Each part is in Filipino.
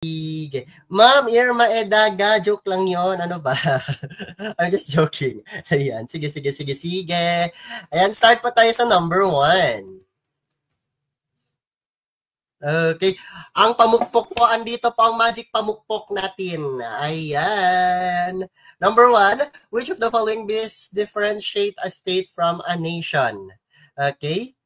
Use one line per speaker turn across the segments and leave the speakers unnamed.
Sige. Ma'am Irma Edaga, joke lang yon. Ano ba? I'm just joking. Ayan, sige. Ayan, start pa tayo sa number 1. Okay. Ang pamukpok po, andito po ang magic pamukpok natin. Ayan. Number 1, which of the following best differentiate a state from a nation? Okay.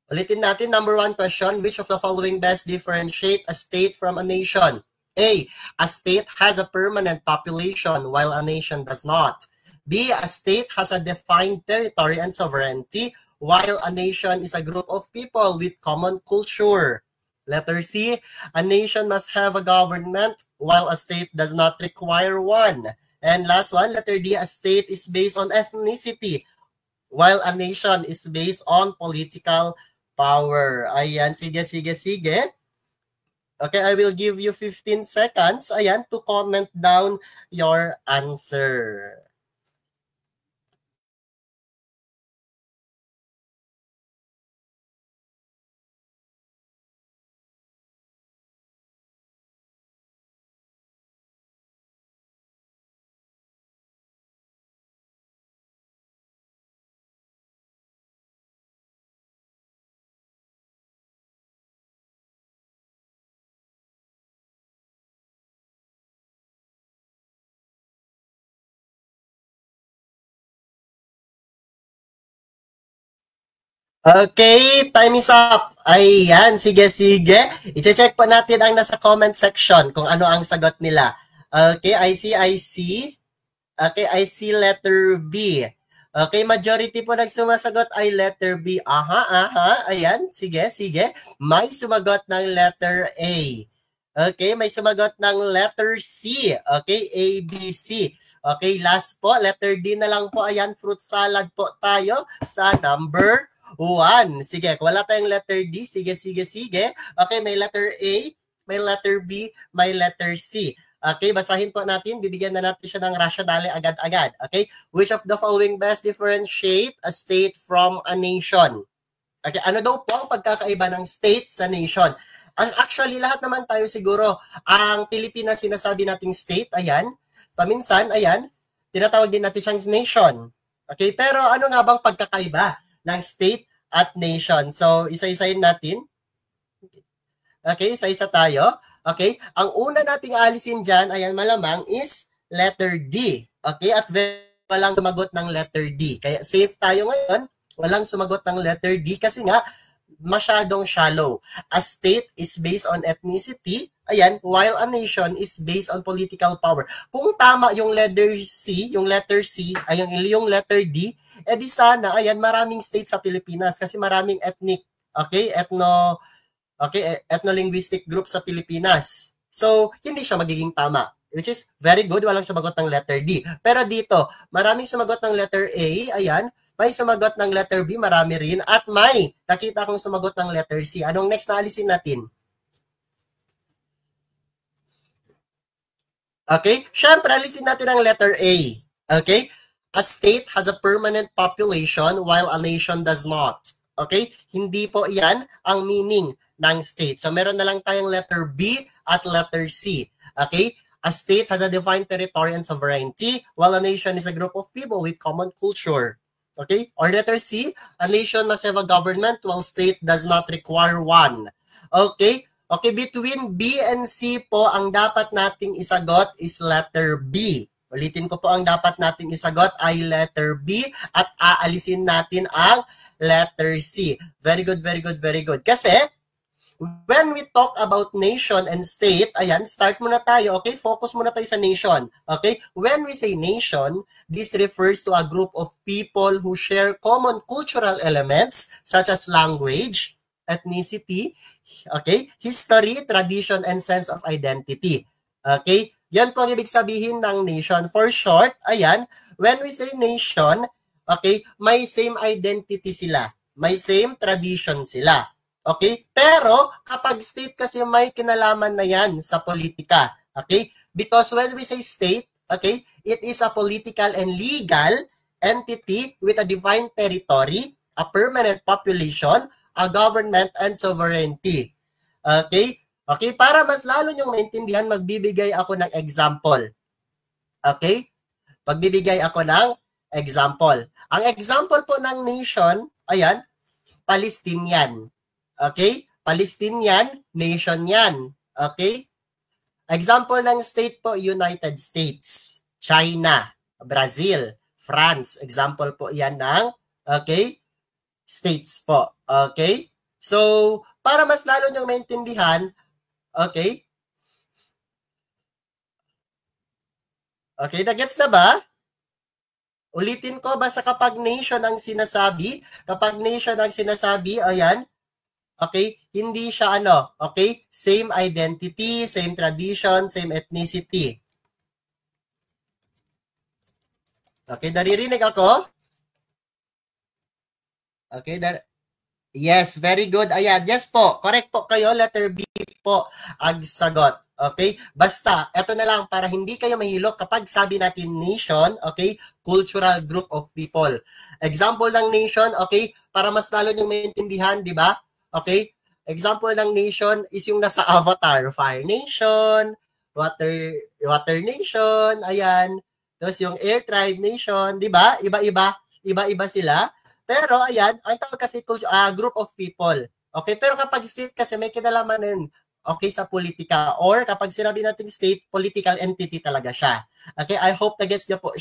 Ulitin natin, number 1 question, which of the following best differentiate a state from a nation? A state has a permanent population while a nation does not. B, a state has a defined territory and sovereignty while a nation is a group of people with common culture. Letter C, a nation must have a government while a state does not require one. And last one, letter D, a state is based on ethnicity while a nation is based on political power. Ayan, sige. Okay, I will give you 15 seconds, ayan, to comment down your answer. Okay, time is up. Ayan, sige. I-check pa natin ang nasa comment section kung ano ang sagot nila. Okay, I see. Okay, I see letter B. Okay, majority po nagsumasagot ay letter B. Aha. Ayan, sige. May sumagot ng letter A. Okay, may sumagot ng letter C. Okay, A, B, C. Okay, last po, letter D na lang po. Ayan, fruit salad po tayo sa number 1. Sige, wala tayong letter D. Sige. Okay, may letter A, may letter B, may letter C. Okay, basahin po natin. Bibigyan na natin siya ng rationale agad-agad. Okay, which of the following best differentiate a state from a nation? Okay, ano daw po ang pagkakaiba ng state sa nation? Actually, lahat naman tayo siguro, ang Pilipinas sinasabi nating state, ayan. Paminsan, ayan, tinatawag din natin siyang nation. Okay, pero ano nga bang pagkakaiba ng state at nation? So, isa-isahin natin. Okay, isa-isa tayo. Okay, ang una nating alisin dyan, ayan, malamang is letter D. Okay, at walang sumagot ng letter D. Kaya safe tayo ngayon, walang sumagot ng letter D kasi nga, masyadong shallow. A state is based on ethnicity, ayan, while a nation is based on political power. Kung tama yung letter C, ay yung letter D, di sana, ayan, maraming states sa Pilipinas kasi maraming ethnic, okay, ethno-linguistic group sa Pilipinas. So, hindi siya magiging tama. Which is very good, walang sumagot ng letter D. Pero dito, maraming sumagot ng letter A, ayan, may sumagot ng letter B, marami rin, at may nakita akong sumagot ng letter C. Anong next na alisin natin? Okay, syempre alisin natin ang letter A. Okay, a state has a permanent population while a nation does not. Okay, hindi po yan ang meaning ng state. So meron na lang tayong letter B at letter C. Okay, a state has a defined territory and sovereignty while a nation is a group of people with common culture. Okay, or letter C, a nation must have a government while state does not require one. Okay, between B and C po, ang dapat nating isagot is letter B. Ulitin ko po, ang dapat nating isagot ay letter B at aalisin natin ang letter C. Very good. Kasi, when we talk about nation and state, ayan, start muna tayo, okay? Focus muna tayo sa nation, okay? When we say nation, this refers to a group of people who share common cultural elements such as language, ethnicity, okay? History, tradition, and sense of identity. Okay? Yan po ang ibig sabihin ng nation. For short, ayan, when we say nation, okay, may same identity sila. May same tradition sila. Okay? Pero, kapag state kasi may kinalaman na yan sa politika. Okay? Because when we say state, okay, it is a political and legal entity with a defined territory, a permanent population, a government, and sovereignty. Okay? Okay? Para mas lalo nyong maintindihan, magbibigay ako ng example. Okay? Magbibigay ako ng example. Ang example po ng nation, ayan, Palestinian. Okay? Palestinian, nation yan. Okay? Example ng state po, United States, China, Brazil, France. Example po yan ng, okay, states po. Okay? So, para mas lalo nyong maintindihan, okay? Okay, na-gets na ba? Ulitin ko, basta kapag nation ang sinasabi, ayan, okay, hindi siya ano, okay, same identity, same tradition, same ethnicity. Okay, naririnig ako? Okay, yes, very good. Ayan, yes po, correct po kayo, letter B po ang sagot. Okay? Basta, eto na lang para hindi kayo mahilo kapag sabi natin nation, okay? Cultural group of people. Example ng nation, okay? Para mas lalo nyo maintindihan, di ba? Okay? Example ng nation is yung nasa avatar. Fire nation, water nation, ayan. Tapos yung air tribe nation, di ba? Iba-iba sila. Pero ayan, ang tawag kasi group of people. Okay? Pero kapag state kasi may kinalaman din, okay, sa politika, or kapag sinabi natin state, political entity talaga siya. Okay, I hope na-gets niyo po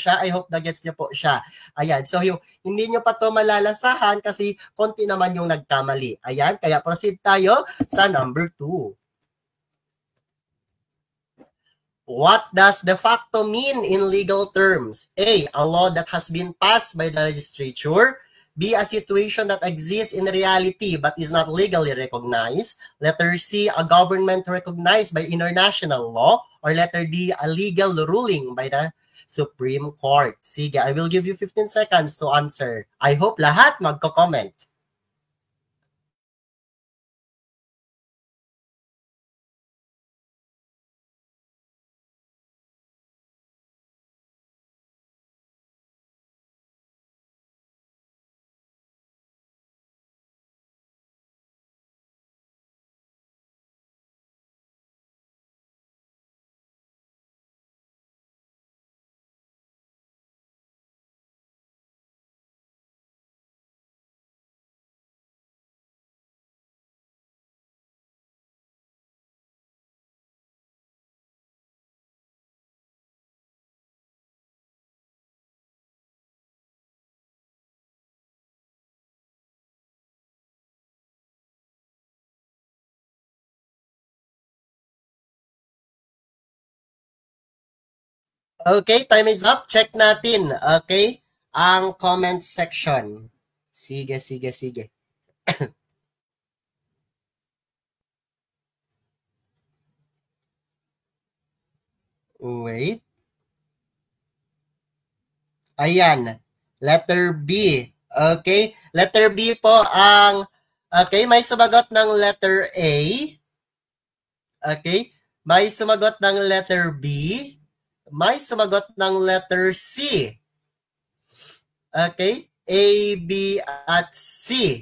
siya. Ayan, so yung hindi niyo pa to malalasahan kasi konti naman yung nagkamali. Ayan, kaya proceed tayo sa number 2. What does de facto mean in legal terms? A law that has been passed by the legislature. B, a situation that exists in reality but is not legally recognized. Letter C, a government recognized by international law. Or letter D, a legal ruling by the Supreme Court. Sige, I will give you 15 seconds to answer. I hope lahat magko-comment. Okay, time is up. Check natin. Okay, ang comment section. Sige. Wait. Ayan. Letter B. Okay, letter B po ang, okay, may sumagot ng letter A. Okay, may sumagot ng letter B. May sumagot ng letter C. Okay? A, B, at C.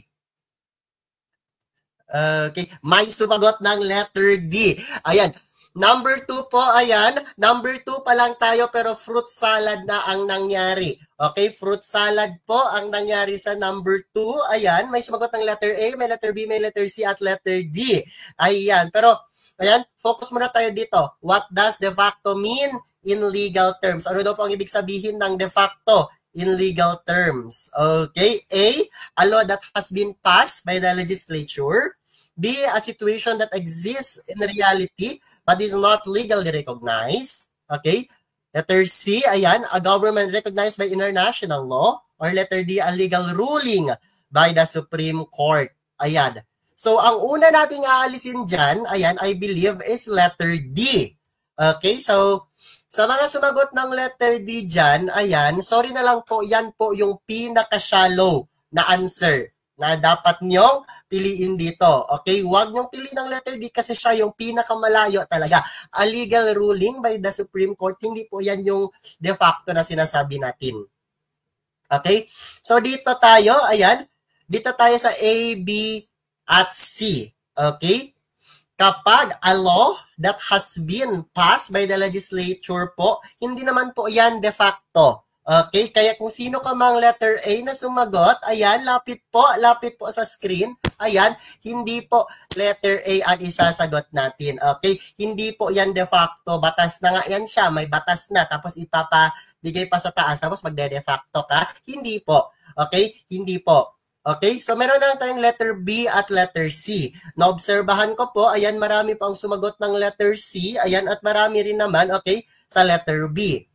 Okay. May sumagot ng letter D. Ayan. Number 2 po, ayan. Number 2 pa lang tayo pero fruit salad na ang nangyari. Okay? Fruit salad po ang nangyari sa number 2. Ayan. May sumagot ng letter A, may letter B, may letter C, at letter D. Ayan. Pero, ayan. Focus muna tayo dito. What does de facto mean in legal terms? Ano daw po ang ibig sabihin ng de facto in legal terms? Okay. A law that has been passed by the legislature. B, a situation that exists in reality but is not legally recognized. Okay. Letter C, ayan, a government recognized by international law. Or letter D, a legal ruling by the Supreme Court. Ayan. So, ang una nating aalisin dyan, ayan, I believe is letter D. Okay, so, sa mga sumagot ng letter D dyan, ayan, sorry na lang po, yan po yung pinaka-shallow na answer na dapat nyong piliin dito. Okay, huwag nyong piliin ng letter D kasi siya yung pinakamalayo talaga. A legal ruling by the Supreme Court, hindi po yan yung de facto na sinasabi natin. Okay, so dito tayo, ayan, dito tayo sa A, B, at C. Okay? kapag a law that has been passed by the legislature po, hindi naman po yan de facto. Okay, kaya kung sino ka mang letter A na sumagot, ayan, lapit po sa screen. Ayan, hindi po letter A ang isasagot natin. Okay, hindi po yan de facto. Batas na nga yan siya, may batas na. Tapos ipapabigay pa sa taas, tapos magde-de facto ka. Hindi po. Okay, hindi po. Okay, so meron na tayong letter B at letter C. Naobserbahan ko po, ayan, marami pa ang sumagot ng letter C. Ayan, at marami rin naman, okay, sa letter B.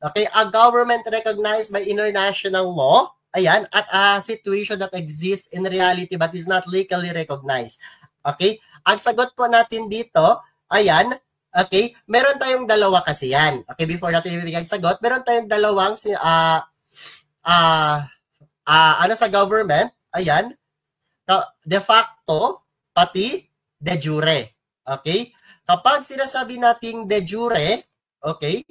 Okay, a government recognized by international law, ayan, at a situation that exists in reality but is not legally recognized. Okay, ang sagot po natin dito, ayan, okay, meron tayong dalawa kasi yan. Okay, before natin ibibigay ang sagot, meron tayong dalawang sa government, ayan, de facto, pati de jure. Okay, kapag sinasabi nating de jure, okay,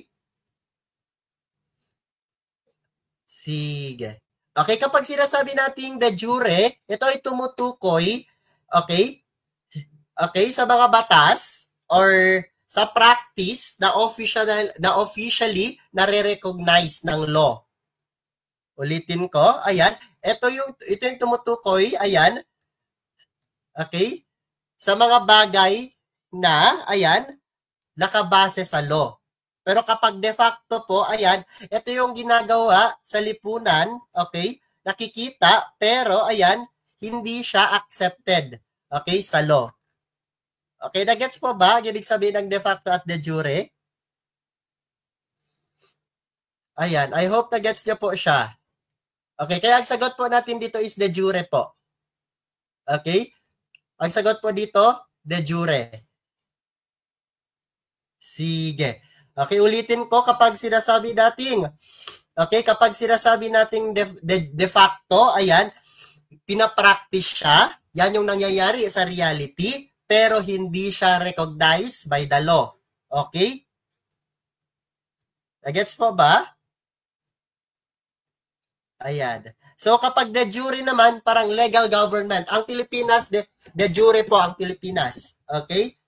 sige. Okay, kapag sinasabi nating de jure, ito ay tumutukoy, okay, okay, sa mga batas or sa practice na officially nare-recognize ng law. Ulitin ko, ayan, ito yung tumutukoy, ayan, okay, sa mga bagay na, ayan, nakabase sa law. Pero kapag de facto po, ayan, ito yung ginagawa sa lipunan, okay, nakikita, pero ayan, hindi siya accepted, okay, sa law. Okay, nagets po ba? Ibig sabihin ng de facto at de jure? Ayan, I hope nagets niyo po siya. Okay, kaya ang sagot po natin dito is de jure po. Okay? Ang sagot po dito, de jure. Sige. Okay, ulitin ko kapag sinasabi natin, okay, kapag sinasabi natin de facto, ayan, pinapractice siya, yan yung nangyayari sa reality, pero hindi siya recognized by the law. Okay? Nagets po ba? Ayan. So kapag de jure naman, parang legal government. Ang Pilipinas, de jure po ang Pilipinas. Okay?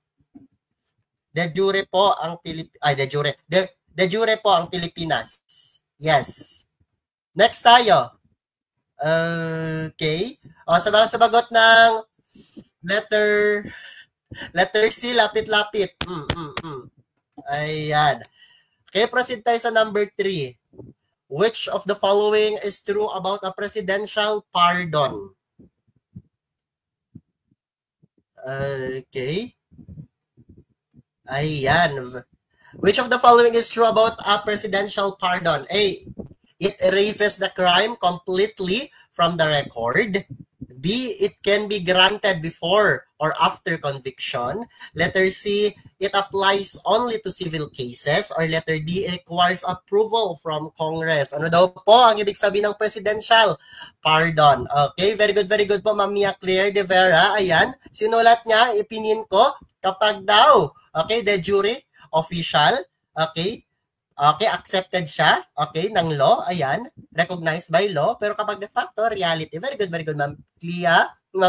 De jure po ang de jure po ang Pilipinas. Yes. Next tayo. Okay. O, sa mga sumagot ng letter C, lapit-lapit. Ayan. Okay, proceed tayo sa number 3. Which of the following is true about a presidential pardon? Okay. Ayan. Which of the following is true about a presidential pardon? A. It erases the crime completely from the record. B. It can be granted before or after conviction. Letter C. It applies only to civil cases. Or letter D. It requires approval from Congress. Ano daw po ang ibig sabihin ng presidential pardon? Okay, very good po, Ma'am Mia Claire de Vera. Ayan, sinulat niya, opinion ko, kapag daw, okay, de jure, official, okay, okay, accepted siya, okay, ng law, ayan, recognized by law, pero kapag de facto, reality. Very good, Ma'am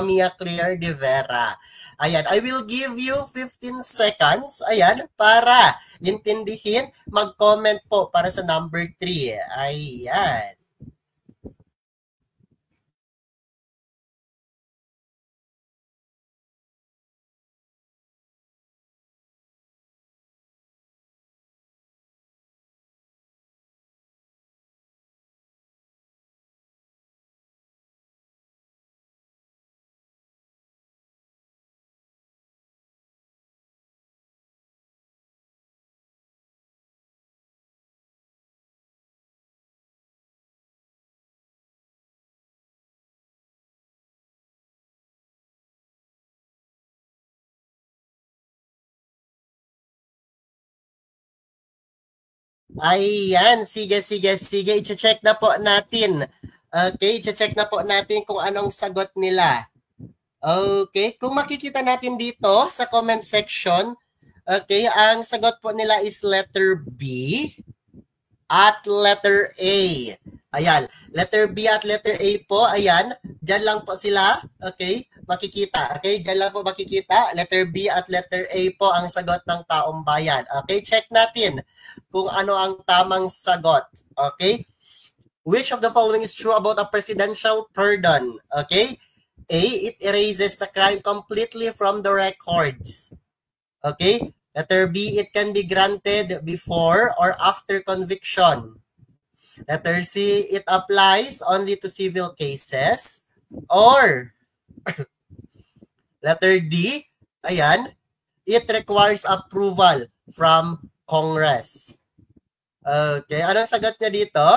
Mia Claire de Vera. Ayan, I will give you 15 seconds, ayan, para intindihin, mag-comment po para sa number 3. Ayan. Ayan, sige. I-check na po natin. Okay, i-check na po natin kung anong sagot nila. Okay, kung makikita natin dito sa comment section, okay, ang sagot po nila is letter B at letter A. Ayan, letter B at letter A po, ayan, dyan lang po sila, okay, makikita. Okay, dyan lang po makikita. Letter B at letter A po ang sagot ng taong bayan. Okay, check natin kung ano ang tamang sagot. Okay, which of the following is true about a presidential pardon? Okay, A, it erases the crime completely from the records. Okay, letter B, it can be granted before or after conviction. Letter C, it applies only to civil cases. Or, letter D, ayan, it requires approval from Congress. Okay, anong sagot niya dito?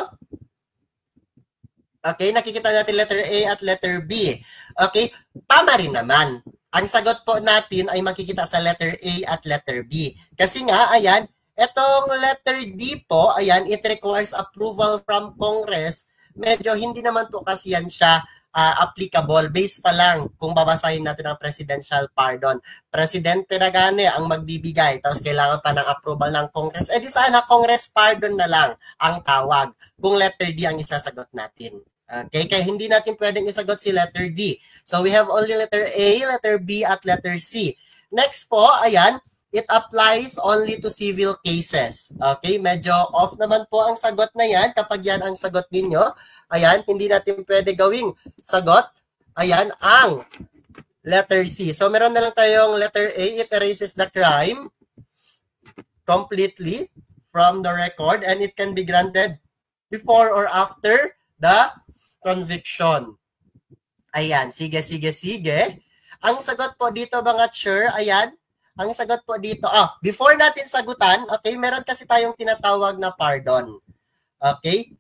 Okay, nakikita natin letter A at letter B. Okay, tama rin naman. Ang sagot po natin ay makikita sa letter A at letter B. Kasi nga, ayan, etong letter D po, ayan, it requires approval from Congress. Medyo hindi naman po kasi yan siya applicable. Base pa lang kung babasahin natin ang presidential pardon. Presidente na gani ang magbibigay, tapos kailangan pa ng approval ng Congress. Eh di sana Congress pardon na lang ang tawag kung letter D ang isasagot natin. Okay, kaya hindi natin pwedeng isagot si letter D. So we have only letter A, letter B, at letter C. Next po, ayan, it applies only to civil cases. Okay, medyo off naman po ang sagot na yan kapag yan ang sagot ninyo. Ayan, hindi natin pwede gawing sagot. Ayan, ang letter C. So meron na lang tayong letter A, it erases the crime completely from the record and it can be granted before or after the conviction. Ayan, sige. Ang sagot po dito mga sure, ayan, ang sagot po dito, before natin sagutan, okay, meron kasi tayong tinatawag na pardon. Okay?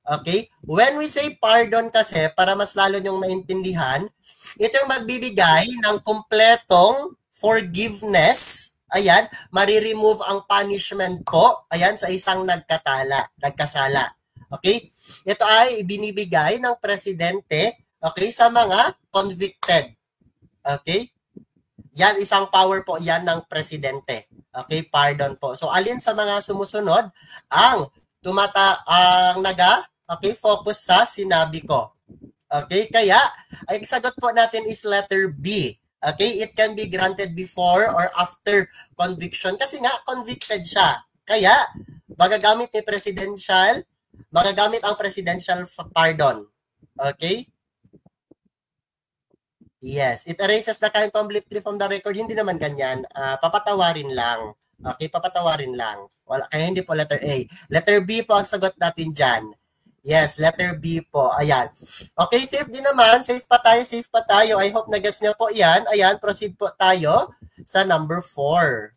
Okay? When we say pardon kasi, para mas lalo nyong maintindihan, ito yung magbibigay ng kumpletong forgiveness. Ayan, mariremove ang punishment po, ayan, sa isang nagkasala. Okay? Ito ay binibigay ng presidente, okay, sa mga convicted. Okay? Yan, isang power po yan ng presidente. Okay, pardon po. So, alin sa mga sumusunod ang focus sa sinabi ko. Okay, kaya, ang sagot po natin is letter B. Okay, it can be granted before or after conviction. Kasi nga, convicted siya. Kaya, magagamit ang presidential pardon. Okay? Yes, it erases the crime completely from the record. Hindi naman ganyan. Papatawarin lang. Okay, papatawarin lang. Kaya hindi po letter A. Letter B po ang sagot natin dyan. Yes, letter B po. Ayan. Okay, safe din naman. Safe pa tayo. I hope na-guess nyo po yan. Ayan, proceed po tayo sa number 4.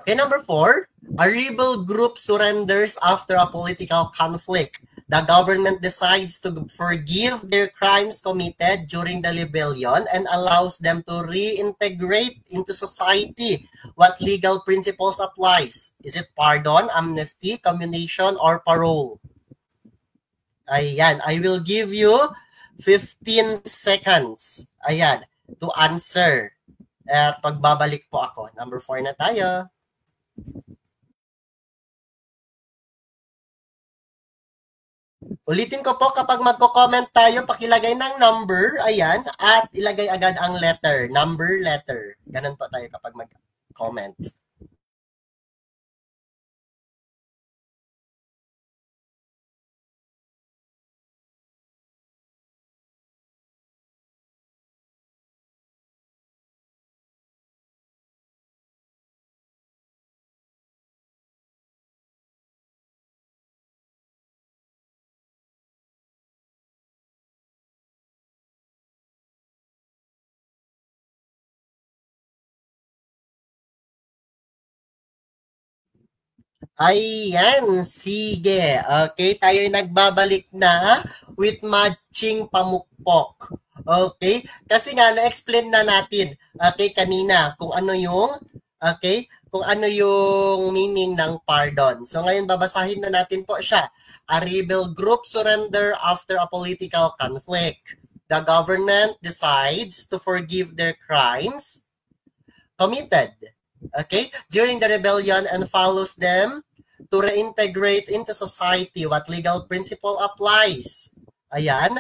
Okay, number 4. A rebel group surrenders after a political conflict. The government decides to forgive their crimes committed during the rebellion and allows them to reintegrate into society. What legal principles applies? Is it pardon, amnesty, commutation, or parole? Ayan, I will give you 15 seconds. Ayan, to answer. At pagbabalik po ako. Number 4 na tayo. Ulitin ko po, kapag magko-comment tayo, pakilagay ng number, ayan, at ilagay agad ang letter, number, letter. Ganun po tayo kapag mag-comment. Ayan, sige. Okay, tayo ay nagbabalik na with matching pamukpok. Okay? Kasi nga, na-explain na natin, okay, kanina, kung ano yung meaning ng pardon. So, ngayon, babasahin na natin po siya. A rebel group surrender after a political conflict. The government decides to forgive their crimes committed, okay, during the rebellion and follows them to reintegrate into society, what legal principle applies? Ayan.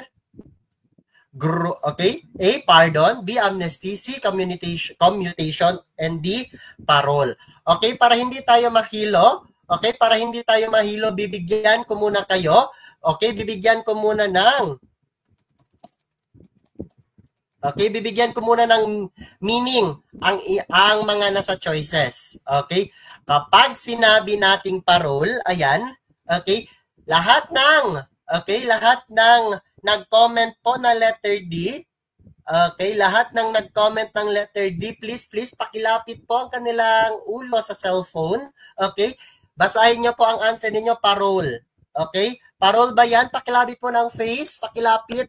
Okay? A, pardon. B, amnesty. C, commutation. And D, parole. Okay? Para hindi tayo mahilo, okay? Para hindi tayo mahilo, bibigyan ko muna kayo. Okay? Bibigyan ko muna ng meaning ang mga nasa choices. Okay? Kapag sinabi nating parole, ayan, okay? Lahat ng nag-comment po na letter D, okay, lahat ng nag-comment ng letter D, please pakilapit po ang kanilang ulo sa cellphone, okay? Basahin nyo po ang answer ninyo, parole. Okay? Parole ba yan? Pakilapit po ng face, pakilapit.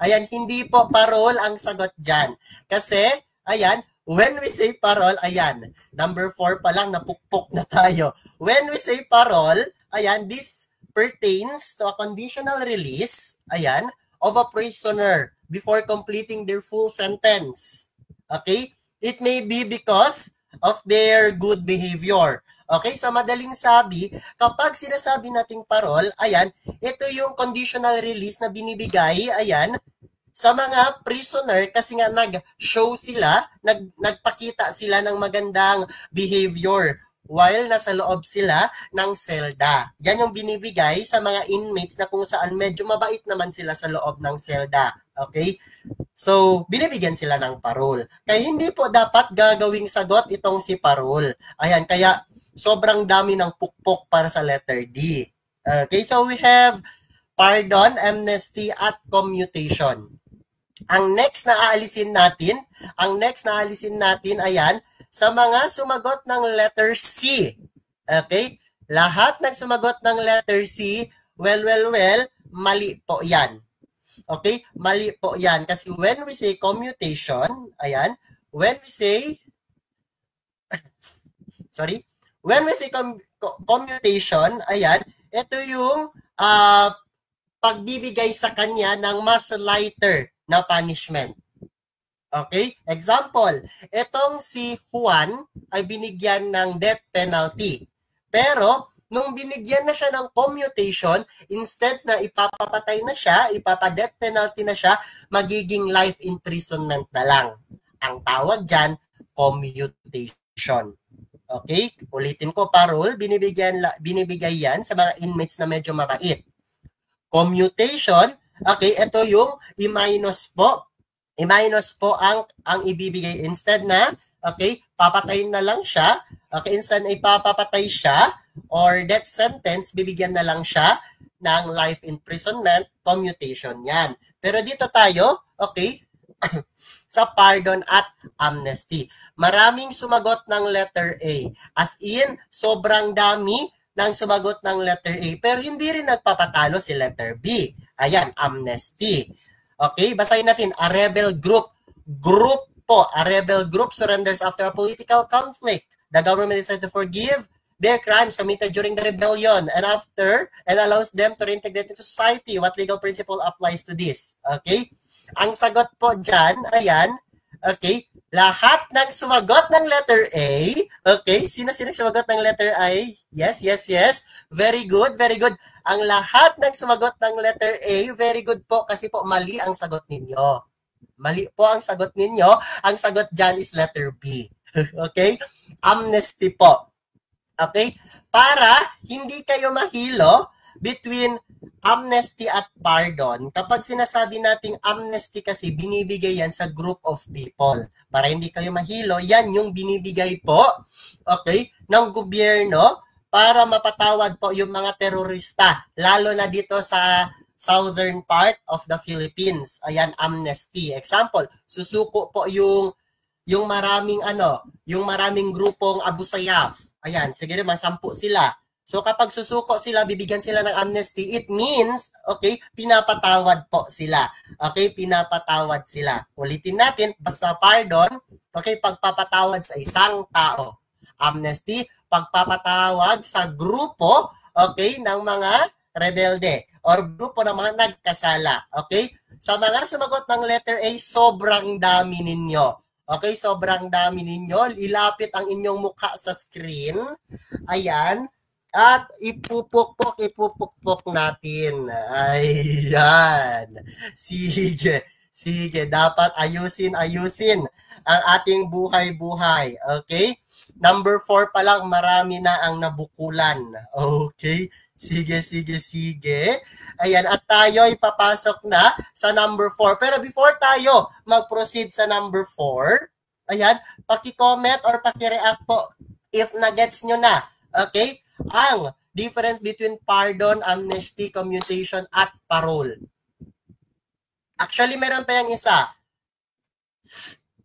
Ayan, hindi po parole ang sagot dyan. Kasi, ayan, when we say parole, ayan, number 4 pa lang, napukpok na tayo. When we say parole, ayan, this pertains to a conditional release, ayan, of a prisoner before completing their full sentence. Okay? It may be because of their good behavior. Okay? Sa madaling sabi, kapag sinasabi nating parole, ayan, ito yung conditional release na binibigay, ayan, sa mga prisoner kasi nga nag-show sila, nagpakita sila ng magandang behavior while nasa loob sila ng selda. Yan yung binibigay sa mga inmates na kung saan medyo mabait naman sila sa loob ng selda. Okay? So, binibigyan sila ng parole. Kaya hindi po dapat gagawing sagot itong si parole. Ayan, kaya sobrang dami ng pukpok para sa letter D. Okay, so we have pardon, amnesty, at commutation. Ang next na aalisin natin, ayan, sa mga sumagot ng letter C. Okay? Lahat ng sumagot ng letter C, well, mali po yan. Okay? Mali po yan. Kasi when we say commutation, ayan, when we say commutation, ayan, ito yung pagbibigay sa kanya ng mas lighter na punishment. Okay? Example, itong si Juan ay binigyan ng death penalty. Pero, nung binigyan na siya ng commutation, instead na ipapapatay na siya, ipapa-death penalty na siya, magiging life imprisonment na lang. Ang tawag dyan, commutation. Okay? Ulitin ko, parole, binibigay yan sa mga inmates na medyo mabait. Commutation, okay, ito yung i-minus po ang ibibigay. Instead na, okay, papatayin na lang siya, okay, instead na ipapapatay siya or death sentence, bibigyan na lang siya ng life imprisonment, commutation yan. Pero dito tayo, okay, sa pardon at amnesty. Maraming sumagot ng letter A. As in, sobrang dami ng sumagot ng letter A. Pero hindi rin nagpapatalo si letter B. Ayan, amnesty. Okay, basahin natin. A rebel group. Group po. A rebel group surrenders after a political conflict. The government decided to forgive their crimes committed during the rebellion and allows them to reintegrate into society. What legal principle applies to this? Okay? Ang sagot po dyan, ayan, okay, lahat ng sumagot ng letter A, okay, sino sumagot ng letter A? Yes. Very good. Ang lahat ng sumagot ng letter A, very good po kasi po mali ang sagot ninyo. Mali po ang sagot ninyo. Ang sagot dyan is letter B. Okay? Amnesty po. Okay? Para hindi kayo mahilo between amnesty at pardon. Kapag sinasabi nating amnesty kasi, binibigay yan sa group of people. Para hindi kayo mahilo, yan yung binibigay po, okay, ng gobyerno para mapatawad po yung mga terorista, lalo na dito sa southern part of the Philippines. Ayan, amnesty. Example, susuko po yung maraming grupong Abu Sayyaf. Ayan, sige naman, 10 sila. So kapag susuko sila, bibigyan sila ng amnesty, it means, okay, pinapatawad po sila. Okay, pinapatawad sila. Ulitin natin, basta pardon, okay, pagpapatawad sa isang tao. Amnesty, pagpapatawad sa grupo, okay, ng mga rebelde or grupo ng mga nagkasala. Okay? Sa mga sumagot ng letter A, sobrang dami ninyo. Okay, sobrang dami ninyo. Ilapit ang inyong mukha sa screen. Ayan. At ipupukpok natin. Ayan. Sige. Sige, dapat ayusin ang ating buhay-buhay. Okay? Number 4 pa lang, marami na ang nabukulan. Okay? Sige. Ayan, at tayo ay papasok na sa number 4. Pero before tayo mag-proceed sa number 4, ayan, paki-comment or paki-react po if na-gets nyo na. Okay? Ang difference between pardon, amnesty, commutation, at parole. Actually, meron pa yung isa.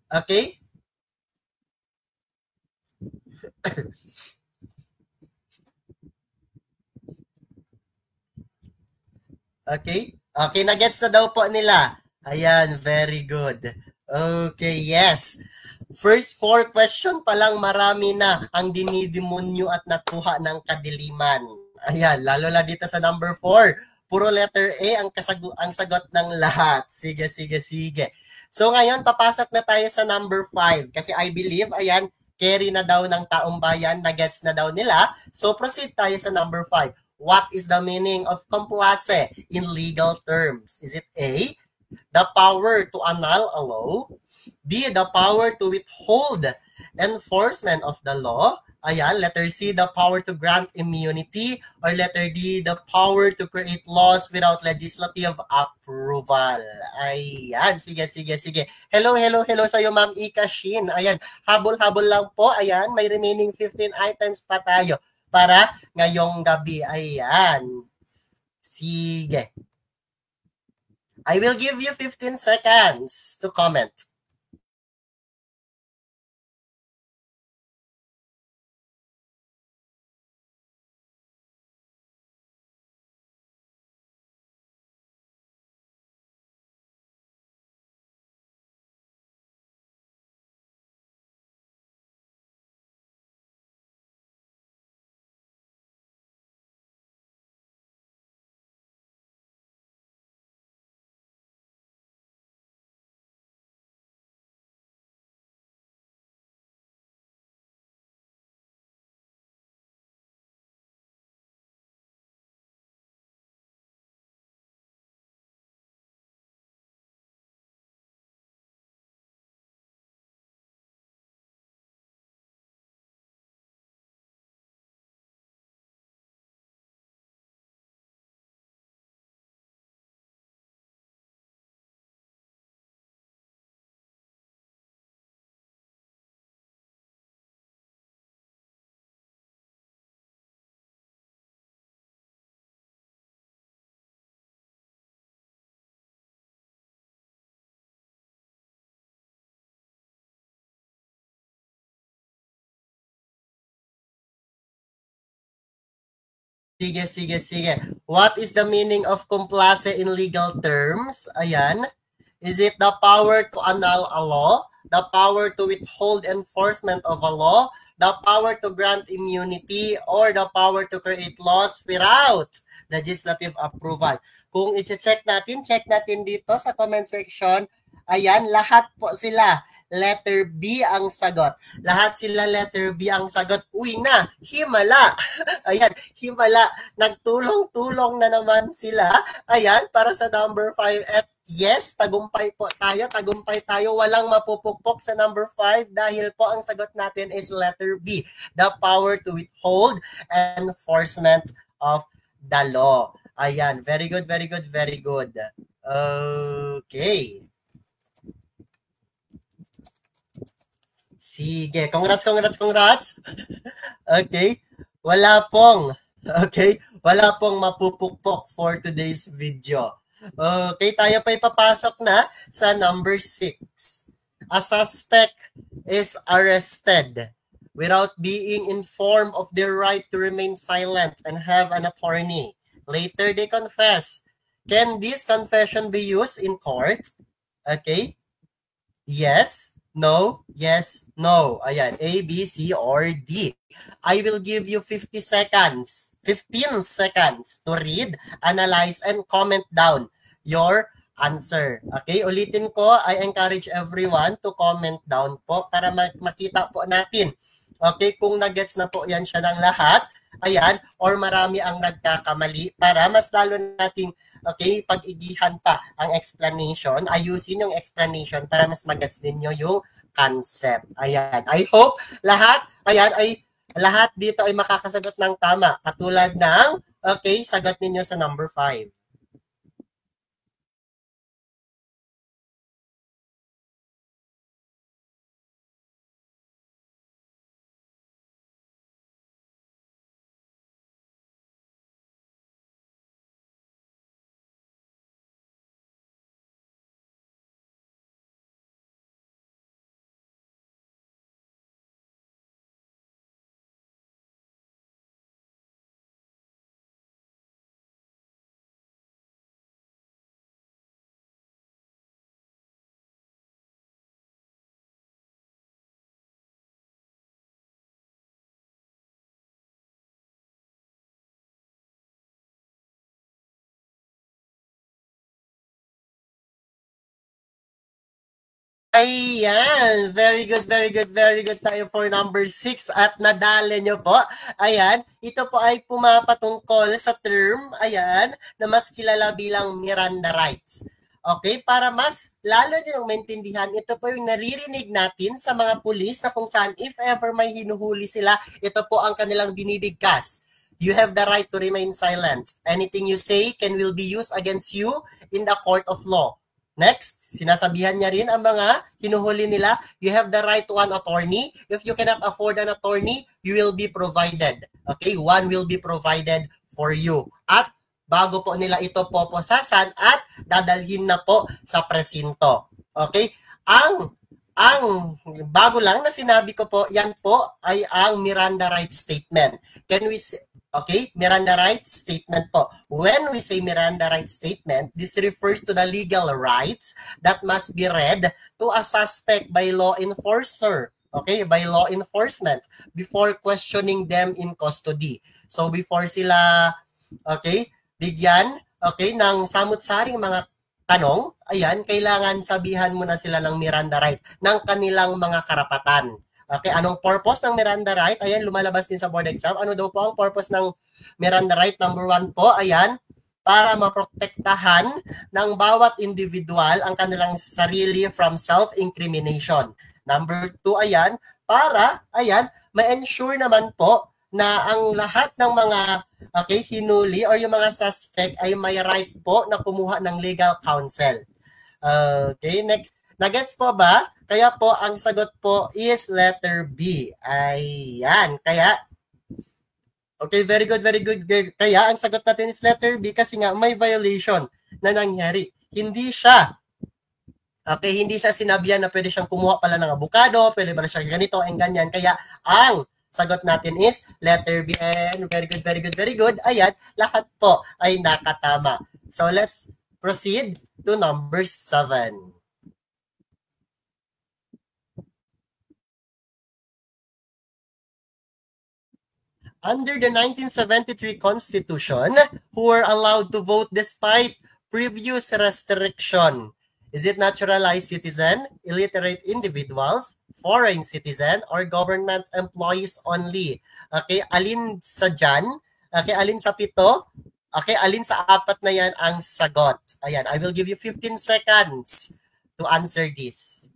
Okay? Okay? Okay, na-gets na daw po nila. Ayan, very good. Okay, yes. First 4 question pa lang, marami na ang dinidemonyo at nakuha ng kadiliman. Ayan, lalo na dito sa number 4. Puro letter A ang sagot ng lahat. Sige. So ngayon, papasok na tayo sa number 5. Kasi I believe, ayan, carry na daw ng taong bayan, na-gets na daw nila. So proceed tayo sa number 5. What is the meaning of complace in legal terms? Is it A, the power to annul a law? B, the power to withhold enforcement of the law? Ayan, letter C, the power to grant immunity? Or letter D, the power to create laws without legislative approval? Ayan, sige. Hello sa'yo, Ma'am Ika Shin. Ayan, habol-habol lang po. Ayan, may remaining 15 items pa tayo para ngayong gabi. Ayan. Sige. I will give you 15 seconds to comment. Sige. What is the meaning of complace in legal terms? Ayan. Is it the power to annul a law? The power to withhold enforcement of a law? The power to grant immunity? Or the power to create laws without legislative approval? Kung i-check natin dito sa comment section. Ayan, lahat po sila. Letter B ang sagot. Lahat sila letter B ang sagot. Uy na, himala. Ayan, himala. Nagtulong-tulong na naman sila. Ayan, para sa number 5. At yes, tagumpay tayo. Walang mapupukpok sa number 5 dahil po ang sagot natin is letter B. The power to withhold enforcement of the law. Ayan, very good. Okay. Sige, congrats. Okay. Wala pong mapupukpok for today's video. Okay, tayo pa ipapasok na sa number 6. A suspect is arrested without being informed of their right to remain silent and have an attorney. Later, they confess. Can this confession be used in court? Okay. Yes. No, yes, no. Ayan, A, B, C, or D. I will give you 15 seconds to read, analyze, and comment down your answer. Okay, ulitin ko, I encourage everyone to comment down po para makita po natin Okay, kung nagets na po yan siya ng lahat, ayan, or marami ang nagkakamali para mas lalo nating okay, pag-igihan pa ang explanation, ayusin yung explanation para mas magets ninyo yung concept. Ayan, I hope lahat, ayan, ay lahat dito ay makakasagot ng tama. Katulad ng, okay, sagot ninyo sa number 5. Ayan, very good, very good, very good tayo for number 6 at nadali nyo po. Ayan, ito po ay pumapatungkol sa term, ayan, na mas kilala bilang Miranda rights. Okay, para mas lalo nyo maintindihan, ito po yung naririnig natin sa mga pulis na kung saan if ever may hinuhuli sila, ito po ang kanilang binibigkas. You have the right to remain silent. Anything you say will be used against you in the court of law. Next, sinasabihan niya rin ang mga hinuhuli nila, you have the right to an attorney. If you cannot afford an attorney, you will be provided. Okay, one will be provided for you. At bago po nila ito poposasan at dadalhin na po sa presinto. Okay, ang bago lang na sinabi ko po, yan po ay ang Miranda Rights Statement. Can we say, okay, Miranda Rights Statement po. When we say Miranda Rights Statement, this refers to the legal rights that must be read to a suspect by law enforcer, okay, by law enforcement before questioning them in custody. So before sila, okay, bigyan, okay, ng samut-saring mga tanong, ayan, kailangan sabihan mo na sila ng Miranda right, ng kanilang mga karapatan. Okay, anong purpose ng Miranda right? Ayan, lumalabas din sa board exam. Ano daw po ang purpose ng Miranda right? Number 1 po, ayan, para maprotektahan ng bawat individual ang kanilang sarili from self-incrimination. Number 2, ayan, para, ayan, ma-ensure naman po na ang lahat ng mga okay, hinuli or yung mga suspect ay may right po na kumuha ng legal counsel. Okay, next. Nagets po ba? Kaya po, ang sagot po is letter B. Ayan. Kaya, okay, very good, very good. Kaya, ang sagot natin is letter B kasi nga may violation na nangyari. Hindi siya, okay, hindi siya sinabihan na pwede siyang kumuha pala ng abukado, pwede pala siya ganito, and ganyan. Kaya, ang sagot natin is letter B. And very good, very good, very good. Ayan, lahat po ay nakatama. So, let's proceed to number 7. Under the 1973 Constitution, who were allowed to vote despite previous restriction? Is it naturalized citizen, illiterate individuals, foreign citizen, or government employees only? Okay, alin sa dyan? Okay, alin sa 7? Okay, alin sa 4 na yan ang sagot? Ayan, I will give you 15 seconds to answer this.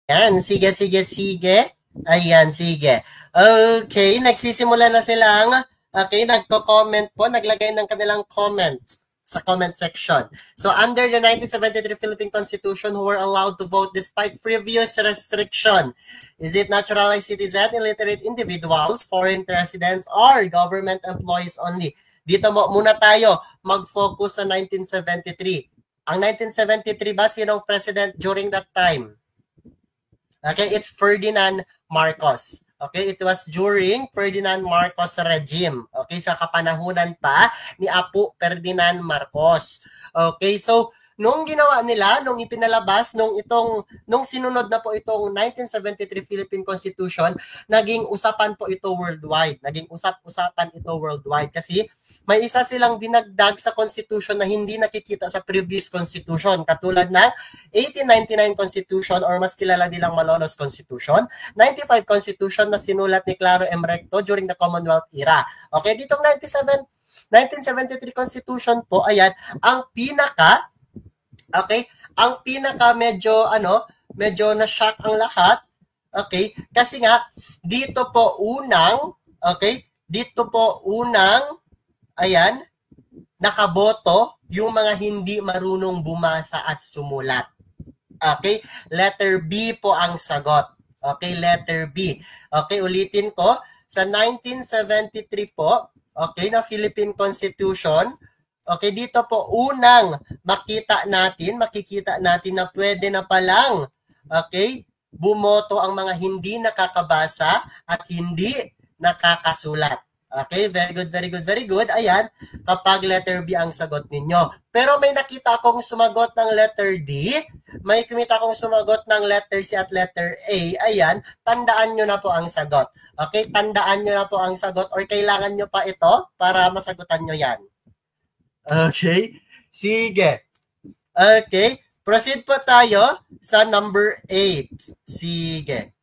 Yan, sige, sige, sige. Ayan, sige. Okay, nagsisimula na silang, okay, nagko-comment po, naglagay ng kanilang comment. sa comment section. So under the 1973 Philippine Constitution, who were allowed to vote despite previous restriction? Is it naturalized citizen, illiterate individuals, foreign residents, or government employees only? Dito muna tayo mag-focus sa 1973. Ang 1973 ba, sinong president during that time? Okay, it's Ferdinand Marcos. Okay, it was during Ferdinand Marcos regime. Okay, sa kapanahunan pa ni Apo Ferdinand Marcos. Okay, so nung ginawa nila, nung ipinalabas, nung sinunod na po itong 1973 Philippine Constitution, naging usapan po ito worldwide. Naging usapan ito worldwide kasi may isa silang dinagdag sa Constitution na hindi nakikita sa previous Constitution, katulad ng 1899 Constitution or mas kilala nilang Malolos Constitution, 95 Constitution na sinulat ni Claro M. Recto during the Commonwealth era. Okay, ditong 1973 Constitution po, ayan, ang pinaka medyo na-shock ang lahat. Okay? Kasi nga dito po unang ayan, nakaboto yung mga hindi marunong bumasa at sumulat. Okay? Letter B po ang sagot. Okay, letter B. Okay, ulitin ko. Sa 1973 po, okay, na Philippine Constitution, okay, dito po unang makikita natin na pwede na palang, okay, bumoto ang mga hindi nakakabasa at hindi nakakasulat. Okay, very good, very good, very good. Ayan, kapag letter B ang sagot ninyo. Pero may nakita akong sumagot ng letter D, may kumita akong sumagot ng letter C at letter A. Ayan, tandaan nyo na po ang sagot. Okay, tandaan nyo na po ang sagot or kailangan nyo pa ito para masagutan nyo yan. Okay, sige. Okay, proceed po tayo sa number 8. Sige.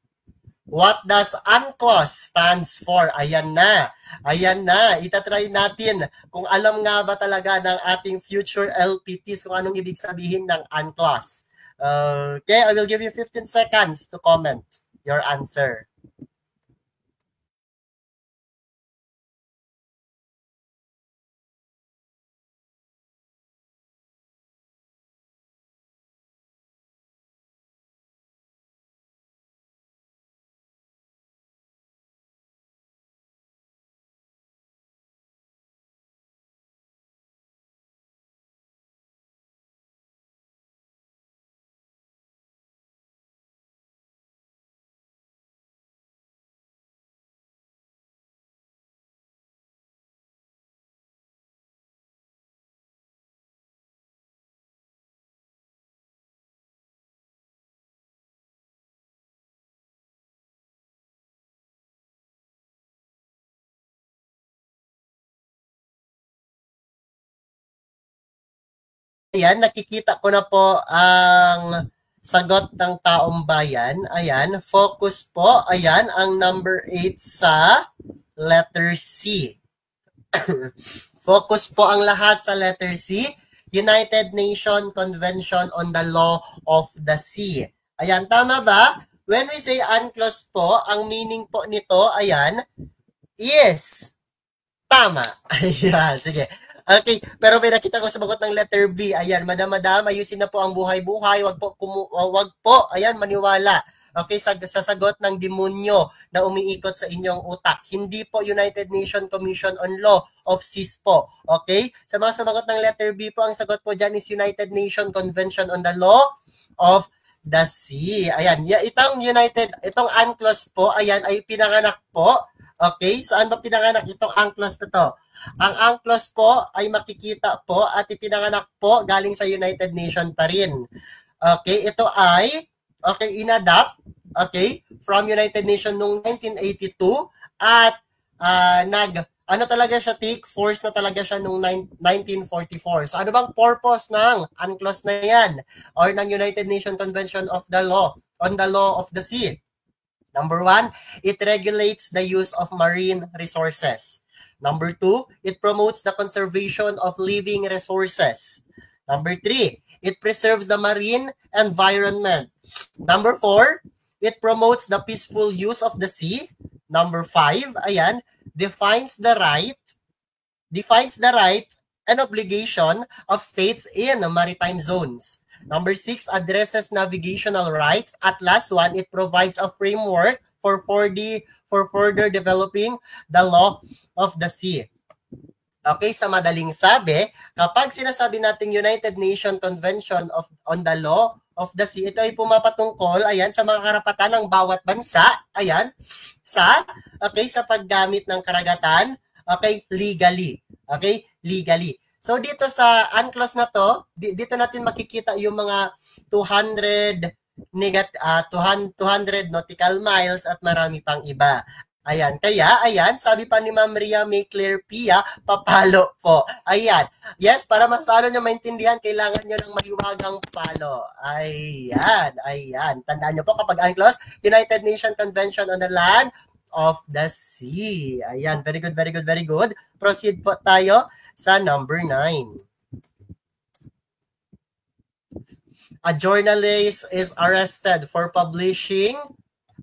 What does UNCLOS stands for? Ayan na. Ayan na. Itatry natin kung alam nga ba talaga ng ating future LPTs kung anong ibig sabihin ng UNCLOS. Okay, I will give you 15 seconds to comment your answer. Ayan, nakikita ko na po ang sagot ng taong bayan. Ayan, focus po. Ayan, ang number 8 sa letter C. Focus po ang lahat sa letter C. United Nations Convention on the Law of the Sea. Ayan, tama ba? When we say UNCLOS po, ang meaning po nito, ayan, is tama. Ayan, sige. Okay, pero may nakita ko sumagot ng letter B. Ayan, madam, ayusin na po ang buhay-buhay. Wag po, ayan, maniwala. Okay, sa sagot ng demonyo na umiikot sa inyong utak. Hindi po United Nations Commission on Law of Seas po. Okay? Sa mga sumagot ng letter B po, ang sagot po dyan is United Nations Convention on the Law of the Sea. Ayan, itong UNCLOS po, ayan, ay pinanganak po. Okay, saan ba pinanganak itong UNCLOS na to? Ang UNCLOS po ay makikita po at ipinanganak po galing sa United Nations pa rin. Okay, ito ay inadapt, okay, from United Nations noong 1982 at talaga siya, take force na talaga siya noong 1944. So ano bang purpose ng UNCLOS na yan or ng United Nations Convention on the Law of the Sea? Number 1, it regulates the use of marine resources. Number 2, it promotes the conservation of living resources. Number 3, it preserves the marine environment. Number 4, it promotes the peaceful use of the sea. Number 5, ayan, defines the right and obligation of states in maritime zones. Number 6, addresses navigational rights. At last one, it provides a framework for further developing the law of the sea. Okay, sa madaling sabi, kapag sinasabi nating United Nations Convention on the Law of the Sea, ito ay pumapatungkol, ayan, sa mga karapatan ng bawat bansa, ayan, sa paggamit ng karagatan, okay, legally. Okay, legally. So dito sa UNCLOS na to, dito natin makikita yung mga 200 nautical miles at marami pang iba. Ayan, kaya, ayan, sabi pa ni Ma'am Ria May Claire Pia, papalo po. Ayan, yes, para mas lalo nyo maintindihan, kailangan nyo ng mahiwagang palo. Ayan, ayan. Tandaan nyo po kapag UNCLOS, United Nations Convention on the Land of the Sea. Ayan, very good, very good, very good. Proceed po tayo sa number 9. A journalist is arrested for publishing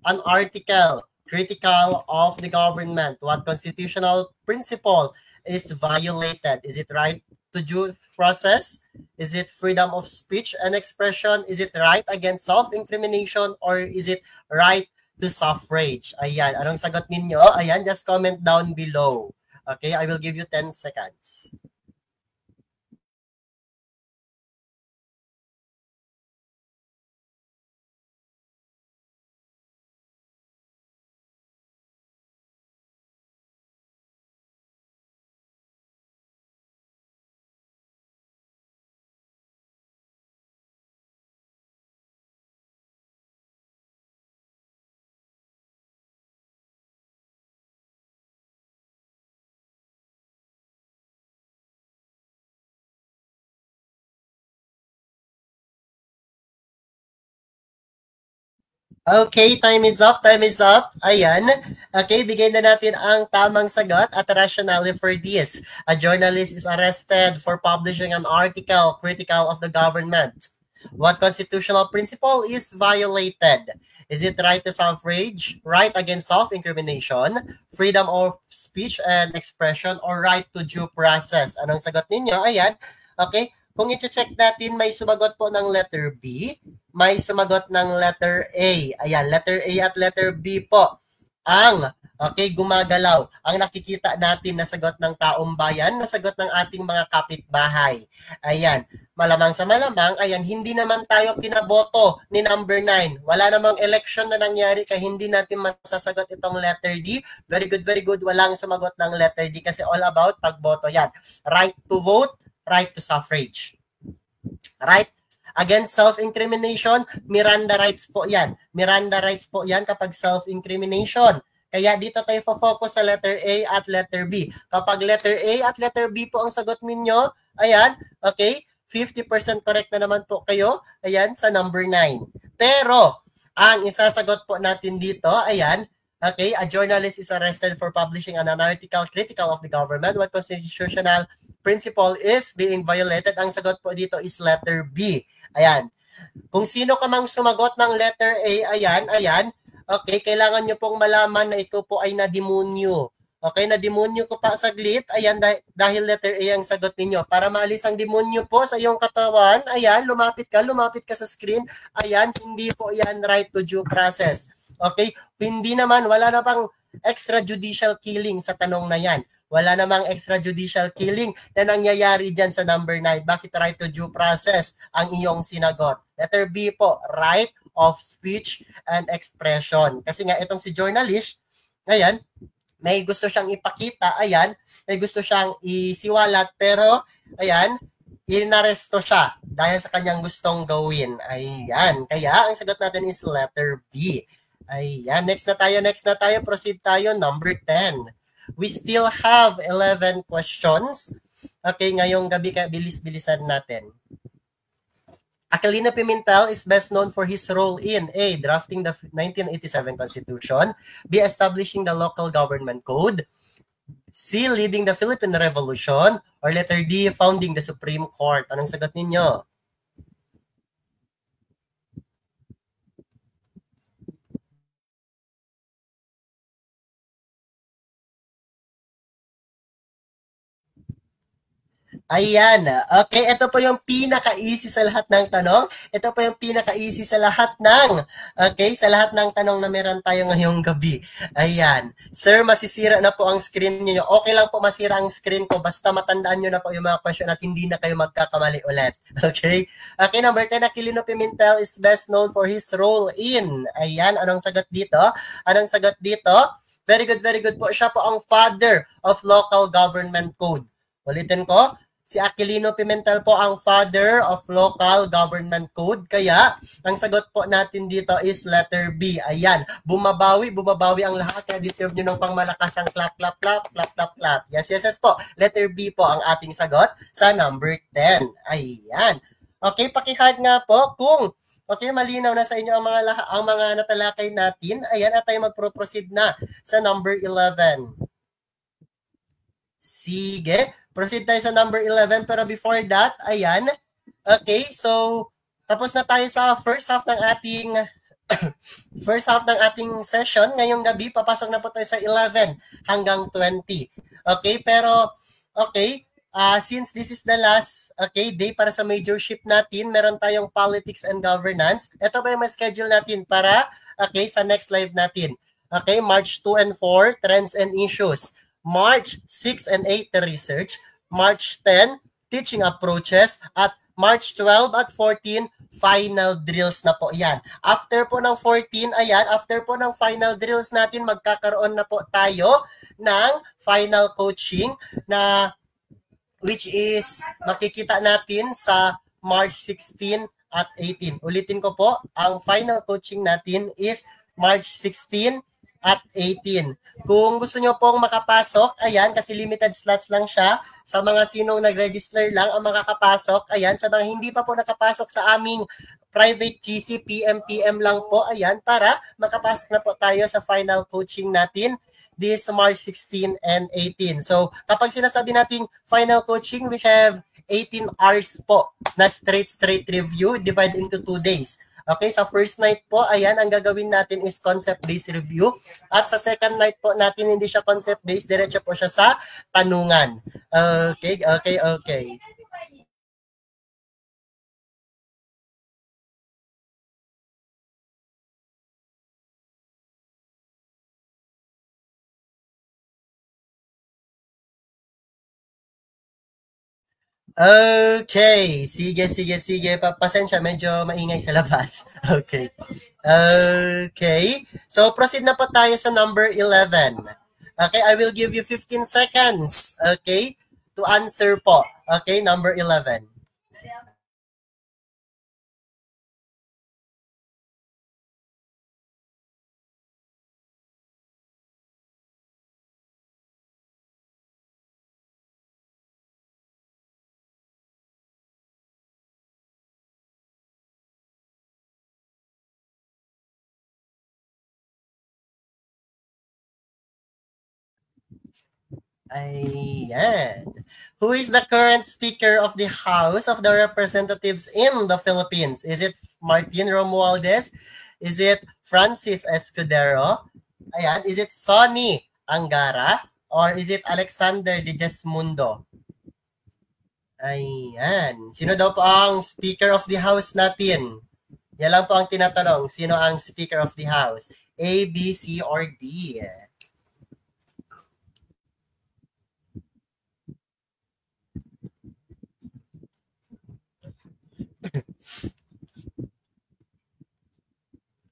an article critical of the government. What constitutional principle is violated? Is it right to due process? Is it freedom of speech and expression? Is it right against self-incrimination? Or is it right to suffrage? Ayan, anong sagot ninyo? Ayan, just comment down below. Okay, I will give you 10 seconds. Okay, time is up, time is up. Ayan. Okay, bigyan na natin ang tamang sagot at rationale for this. A journalist is arrested for publishing an article critical of the government. What constitutional principle is violated? Is it right to suffrage, right against self-incrimination, freedom of speech and expression, or right to due process? Anong sagot ninyo? Ayan. Okay, kung i-check natin, may sumagot po ng letter B, may sumagot ng letter A. Ayan, letter A at letter B po ang gumagalaw. Ang nakikita natin na sagot ng taong bayan, na sagot ng ating mga kapitbahay. Ayan, malamang sa malamang, ayan, hindi naman tayo pinaboto ni number 9. Wala namang election na nangyari kaya hindi natin masasagot itong letter D. Very good, very good. Walang sumagot ng letter D kasi all about pagboto yan. Right to vote, right to suffrage. Right against self-incrimination, Miranda rights po yan. Miranda rights po yan kapag self-incrimination. Kaya dito tayo focus sa letter A at letter B. Kapag letter A at letter B po ang sagot ninyo, ayan, okay, 50% correct na naman po kayo, ayan, sa number 9. Pero, ang isasagot po natin dito, ayan, okay, a journalist is arrested for publishing an article critical of the government. What constitutional principle is being violated? Ang sagot po dito is letter B. Ayan. Kung sino ka mang sumagot ng letter A, ayan. Okay, kailangan nyo pong malaman na ito po ay na-demonyo. Okay, na-demonyo ko pa saglit. Ayan, dahil letter A ang sagot ninyo. Para maalis ang demonyo po sa iyong katawan, ayan, lumapit ka sa screen. Ayan, hindi po yan right to due process. Okay, hindi naman, wala na pang extrajudicial killing sa tanong na yan. Wala namang extrajudicial killing na nangyayari dyan sa number 9. Bakit right to due process ang iyong sinagot? Letter B po, right of speech and expression. Kasi nga itong si journalist, ayan, may gusto siyang ipakita, ayan, may gusto siyang isiwalat, pero, ayan, inaresto siya dahil sa kanyang gustong gawin. Ayan, kaya ang sagot natin is letter B. Ayan, next na tayo, proceed tayo, number 10. We still have 11 questions. Okay, ngayong gabi, bilis-bilisan natin. Aquilino Pimentel is best known for his role in A. Drafting the 1987 Constitution, B. Establishing the local government code, C. Leading the Philippine Revolution, or letter D. Founding the Supreme Court. Anong sagot ninyo? Ayan. Okay, ito po yung pinaka-easy sa lahat ng tanong. Ito po yung pinaka-easy sa lahat ng, okay, sa lahat ng tanong na meron tayo ngayong gabi. Ayan. Sir, masisira na po ang screen niyo. Okay lang po masira ang screen ko. Basta matandaan nyo na po yung mga question at hindi na kayo magkakamali ulit. Okay? Okay, number 10, Aquilino Pimentel is best known for his role in. Ayan, anong sagot dito? Anong sagot dito? Very good po. Siya po ang father of local government code. Ulitin ko, si Aquilino Pimentel po ang father of local government code. Kaya, ang sagot po natin dito is letter B. Ayan, bumabawi ang lahat. Kaya deserve nyo ng pangmalakas ang clap. Yes po. Letter B po ang ating sagot sa number 10. Ayan. Okay, paki-heart nga po kung okay, malinaw na sa inyo ang mga natalakay natin. Ayan, at tayo magpro-proceed na sa number 11. Sige. Proceed tayo sa number 11, pero before that, ayan. Okay, so tapos na tayo sa first half ng ating session. Ngayong gabi, papasok na po tayo sa 11 hanggang 20. Okay, pero okay, since this is the last day para sa majorship natin, meron tayong politics and governance. Ito ba yung schedule natin para sa next live natin? Okay, March 2 and 4, trends and issues. March 6 and 8, the research. March 10, teaching approaches. At March 12 at 14, final drills na po yan. After po ng 14, ayan, after po ng final drills natin, magkakaroon na po tayo ng final coaching na which is makikita natin sa March 16 at 18. Ulitin ko po, ang final coaching natin is March 16 at 18. Kung gusto nyo pong makapasok, ayan, kasi limited slots lang siya. Sa mga sinong nag-register lang ang makakapasok, ayan, sa mga hindi pa po nakapasok sa aming private GC, PM lang po, ayan, para makapasok na po tayo sa final coaching natin this March 16 and 18. So, kapag sinasabi nating final coaching, we have 18 hours po na straight review divided into 2 days. Okay, sa first night po, ayan, ang gagawin natin is concept-based review. At sa second night po natin, hindi siya concept-based, diretso po siya sa tanungan. Okay. Okay. Sige. Pasensya, medyo maingay sa labas. Okay. Okay. So, proceed na po tayo sa number 11. Okay, I will give you 15 seconds. Okay, to answer po. Okay, number 11. Ayan. Who is the current Speaker of the House of the Representatives in the Philippines? Is it Martin Romualdez? Is it Francis Escudero? Ayan. Is it Sonny Angara? Or is it Alexander Digesmundo? Ayan. Sino daw po ang Speaker of the House natin? Yan lang po ang tinatanong. Sino ang Speaker of the House? A, B, C, or D?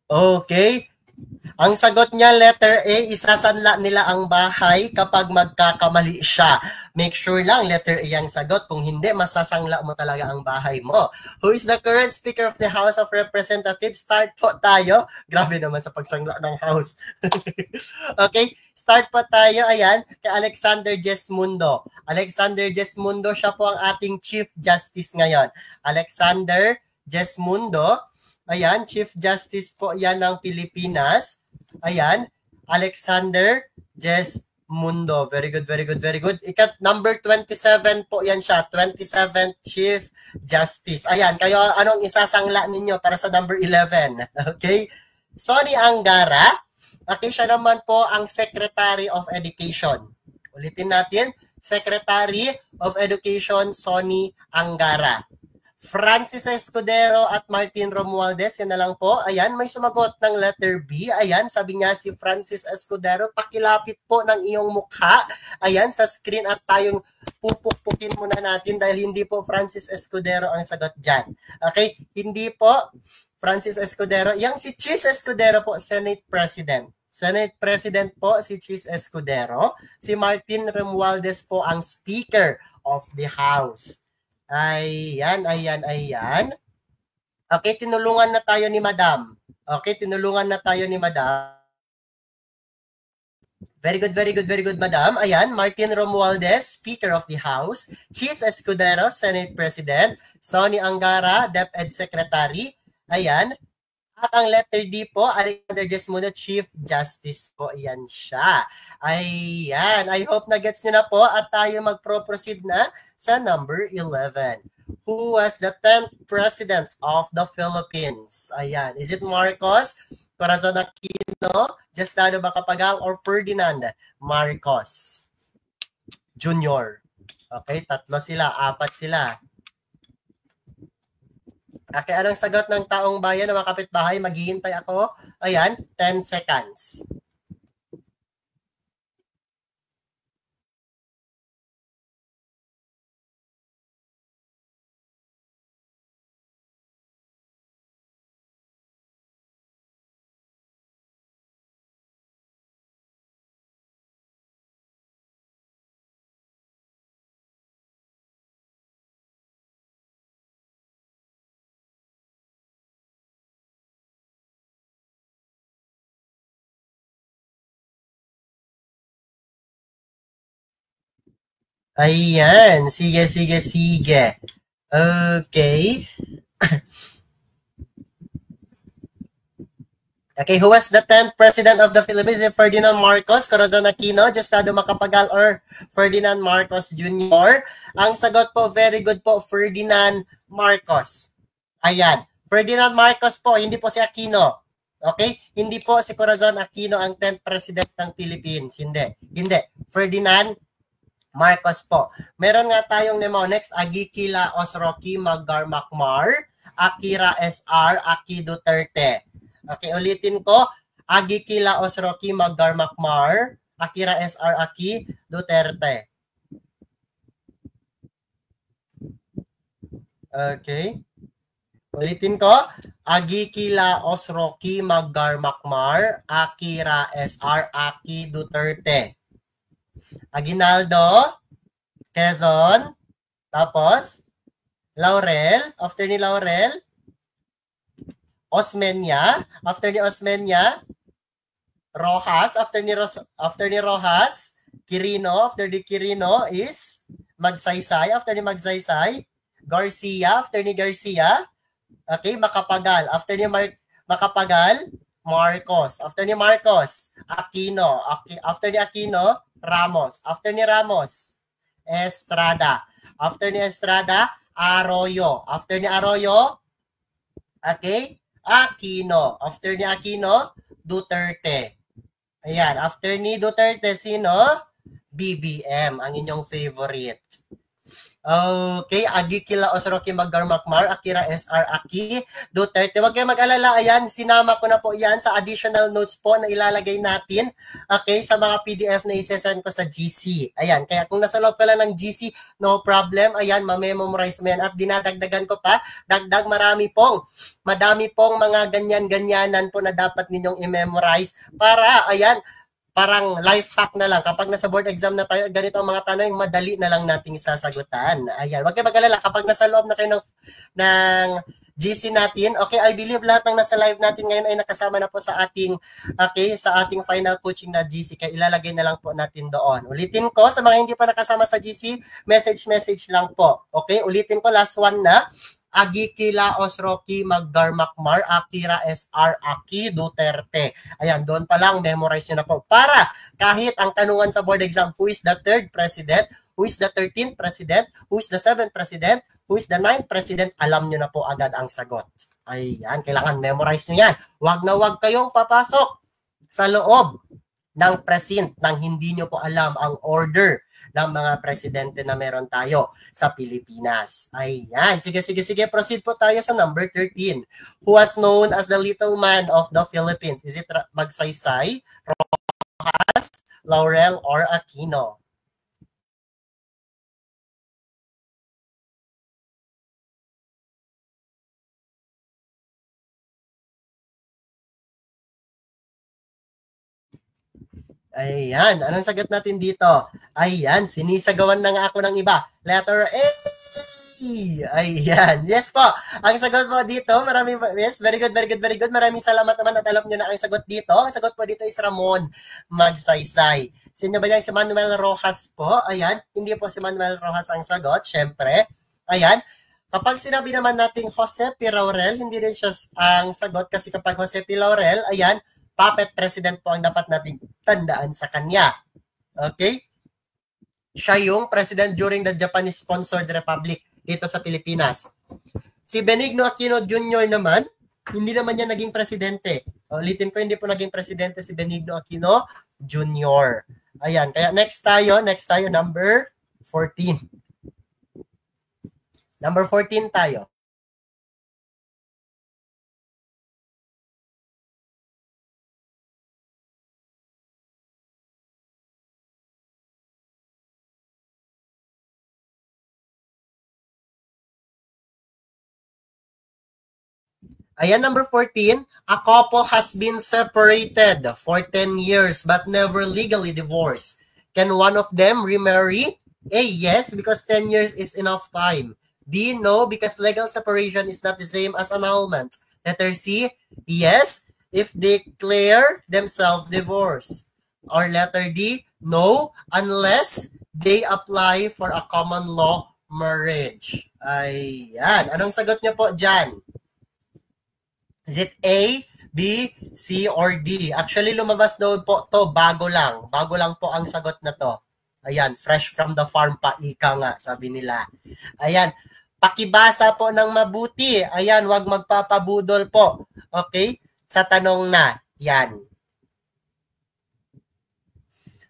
Okay. Ang sagot niya, letter A, isasanla nila ang bahay kapag magkakamali siya. Make sure lang, letter A ang sagot. Kung hindi, masasangla mo talaga ang bahay mo. Who is the current Speaker of the House of Representatives? Start po tayo. Grabe naman sa pagsangla ng House. Okay, start po tayo. Ayan, kay Alexander Digesmundo. Alexander Digesmundo, siya po ang ating Chief Justice ngayon. Alexander Digesmundo. Ayan, Chief Justice po yan ng Pilipinas. Ayan, Alexander Digesmundo. Very good. Number 27 po yan siya. 27th Chief Justice. Ayan, kayo anong isasangla ninyo para sa number 11? Okay? Sonny Angara. Okay, siya naman po ang Secretary of Education. Ulitin natin. Secretary of Education Sonny Angara. Francis Escudero at Martin Romualdez, yan na lang po. Ayan, may sumagot ng letter B. Ayan, sabi niya si Francis Escudero, pakilapit po ng iyong mukha. Ayan, sa screen at tayong pupukpukin muna natin dahil hindi po Francis Escudero ang sagot dyan. Okay, hindi po Francis Escudero. Yang si Chis Escudero po, Senate President. Senate President po si Chis Escudero. Si Martin Romualdez po ang Speaker of the House. Ayan. Okay, tinulungan na tayo ni Madam. Very good, Madam. Ayan, Martin Romualdez, Speaker of the House. Chis Escudero, Senate President. Sonny Angara, DepEd Secretary. Ayan. At ang letter D po, Alexander Jesmuno, Chief Justice po. Ayan siya. Ayan. I hope na gets nyo na po at tayo mag-proceed na sa number 11. Who was the 10th President of the Philippines? Ayan. Is it Marcos, Corazon Aquino, Diosdado Macapagal, or Ferdinand Marcos Jr.? Okay, 3 sila, 4 sila. Okay, anong sagot ng taong bayan na mga kapitbahay? Maghihintay ako. Ayan, 10 seconds. Ayan, sige. Okay. Okay, who was the 10th President of the Philippines? Ferdinand Marcos, Corazon Aquino, Diosdado Macapagal, or Ferdinand Marcos Jr.? Ang sagot po, very good po, Ferdinand Marcos. Ayan, Ferdinand Marcos po, hindi po si Aquino. Okay? Hindi po si Corazon Aquino ang 10th President ng Philippines. Hindi. Ferdinand Marcos po. Meron nga tayong mnemonex, Agiki Laos Rocky Magarmacmar, Akira SR, Aki Duterte. Okay, ulitin ko. Agiki Laos Rocky Magarmacmar, Akira SR, Aki Duterte. Okay. Ulitin ko. Agiki Laos Rocky Magarmacmar, Akira SR, Aki Duterte. Aguinaldo, Quezon, tapos Laurel, after ni Laurel, Osmeña, after ni Osmeña, Rojas, after ni Rojas, Quirino, after ni Quirino is Magsaysay, after ni Magsaysay, Garcia, after ni Garcia, okay, Macapagal, after ni Macapagal, Marcos, after ni Marcos, Aquino, after ni Aquino, Ramos, after ni Ramos, Estrada, after ni Estrada, Arroyo, after ni Arroyo, okay, Aquino, after ni Aquino, Duterte. Ayan, after ni Duterte, sino? BBM, ang inyong favorite. Okay, Agiki Laos Rocky Magarmacmar, Akira SR, Aki Duterte. Huwag kayong mag-alala, ayan, sinama ko na po yan sa additional notes po na ilalagay natin, okay, sa mga PDF na isesend ko sa GC. Ayan, kaya kung nasa loob ka lang ng GC, no problem, ayan, mamemorize mo yan. At dinadagdagan ko pa, madami pong mga ganyan-ganyanan po na dapat ninyong i-memorize para, ayan, parang life hack na lang. Kapag nasa board exam na tayo, ganito ang mga tanong, madali na lang nating sasagutan. Ayan, wag kayo mag-alala. Kapag nasa loob na kayo ng GC natin, okay, I believe lahat ng nasa live natin ngayon ay nakasama na po sa ating, okay, sa ating final coaching na GC. Kaya ilalagay na lang po natin doon. Ulitin ko, sa mga hindi pa nakasama sa GC, message lang po. Okay, ulitin ko, last one na. Agiki Laos Rocky Magarmacmar, Akira SR, Aki Duterte. Ayan, doon pa lang, memorize nyo na po. Para kahit ang tanungan sa board exam, who is the 3rd President, who is the 13th President, who is the 7th President, who is the 9th President, alam nyo na po agad ang sagot. Ayan, kailangan memorize nyo yan. Wag na wag kayong papasok sa loob ng precinct nang hindi nyo po alam ang order ng mga presidente na meron tayo sa Pilipinas. Ayan. Sige. Proceed po tayo sa number 13. Who was known as the little man of the Philippines? Is it Magsaysay, Rojas, Laurel, or Aquino? Ayan, anong sagot natin dito? Ayan, sinisagawan na nga ako ng iba. Letter A! Ayan, yes po. Ang sagot po dito, yes, very good. Maraming salamat naman at alam nyo na ang sagot dito. Ang sagot po dito is Ramon Magsaysay. Sino ba yan? Si Manuel Rojas po. Ayan, hindi po si Manuel Rojas ang sagot, syempre. Ayan, kapag sinabi naman nating Jose P. Laurel, hindi rin siya ang sagot kasi kapag Jose P. Laurel, ayan, puppet president po ang dapat nating tandaan sa kanya. Okay? Siya yung president during the Japanese-sponsored republic dito sa Pilipinas. Si Benigno Aquino Jr. naman, hindi naman niya naging presidente. Ulitin ko, hindi po naging presidente si Benigno Aquino Jr. Ayan, kaya next tayo, number 14. Number 14 tayo. Ayan, number 14, a couple has been separated for 10 years but never legally divorced. Can one of them remarry? A, yes, because 10 years is enough time. B, no, because legal separation is not the same as annulment. Letter C, yes, if they declare themselves divorced. Or letter D, no, unless they apply for a common law marriage. Ayan, anong sagot niyo po dyan? Is it A, B, C, or D? Actually, lumabas daw po to bago lang. Bago lang po ang sagot na to. Ayan, fresh from the farm pa, ika nga, sabi nila. Ayan, pakibasa po ng mabuti. Ayan, wag magpapabudol po. Okay? Sa tanong na. Yan.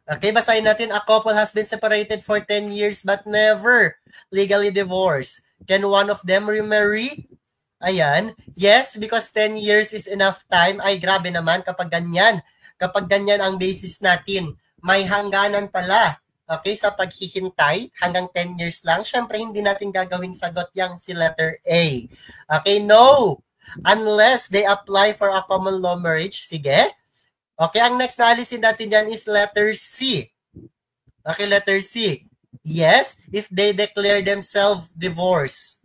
Okay, basahin natin. A couple has been separated for 10 years but never legally divorced. Can one of them remarry? Ayan. Yes, because 10 years is enough time. Ay, grabe naman kapag ganyan. Kapag ganyan ang basis natin, may hangganan pala. Okay, sa paghihintay, hanggang 10 years lang. Siyempre, hindi natin gagawing sagot yang si letter A. Okay, no. Unless they apply for a common law marriage. Sige. Okay, ang next na alisin natin dyan is letter C. Okay, letter C. Yes, if they declare themselves divorced.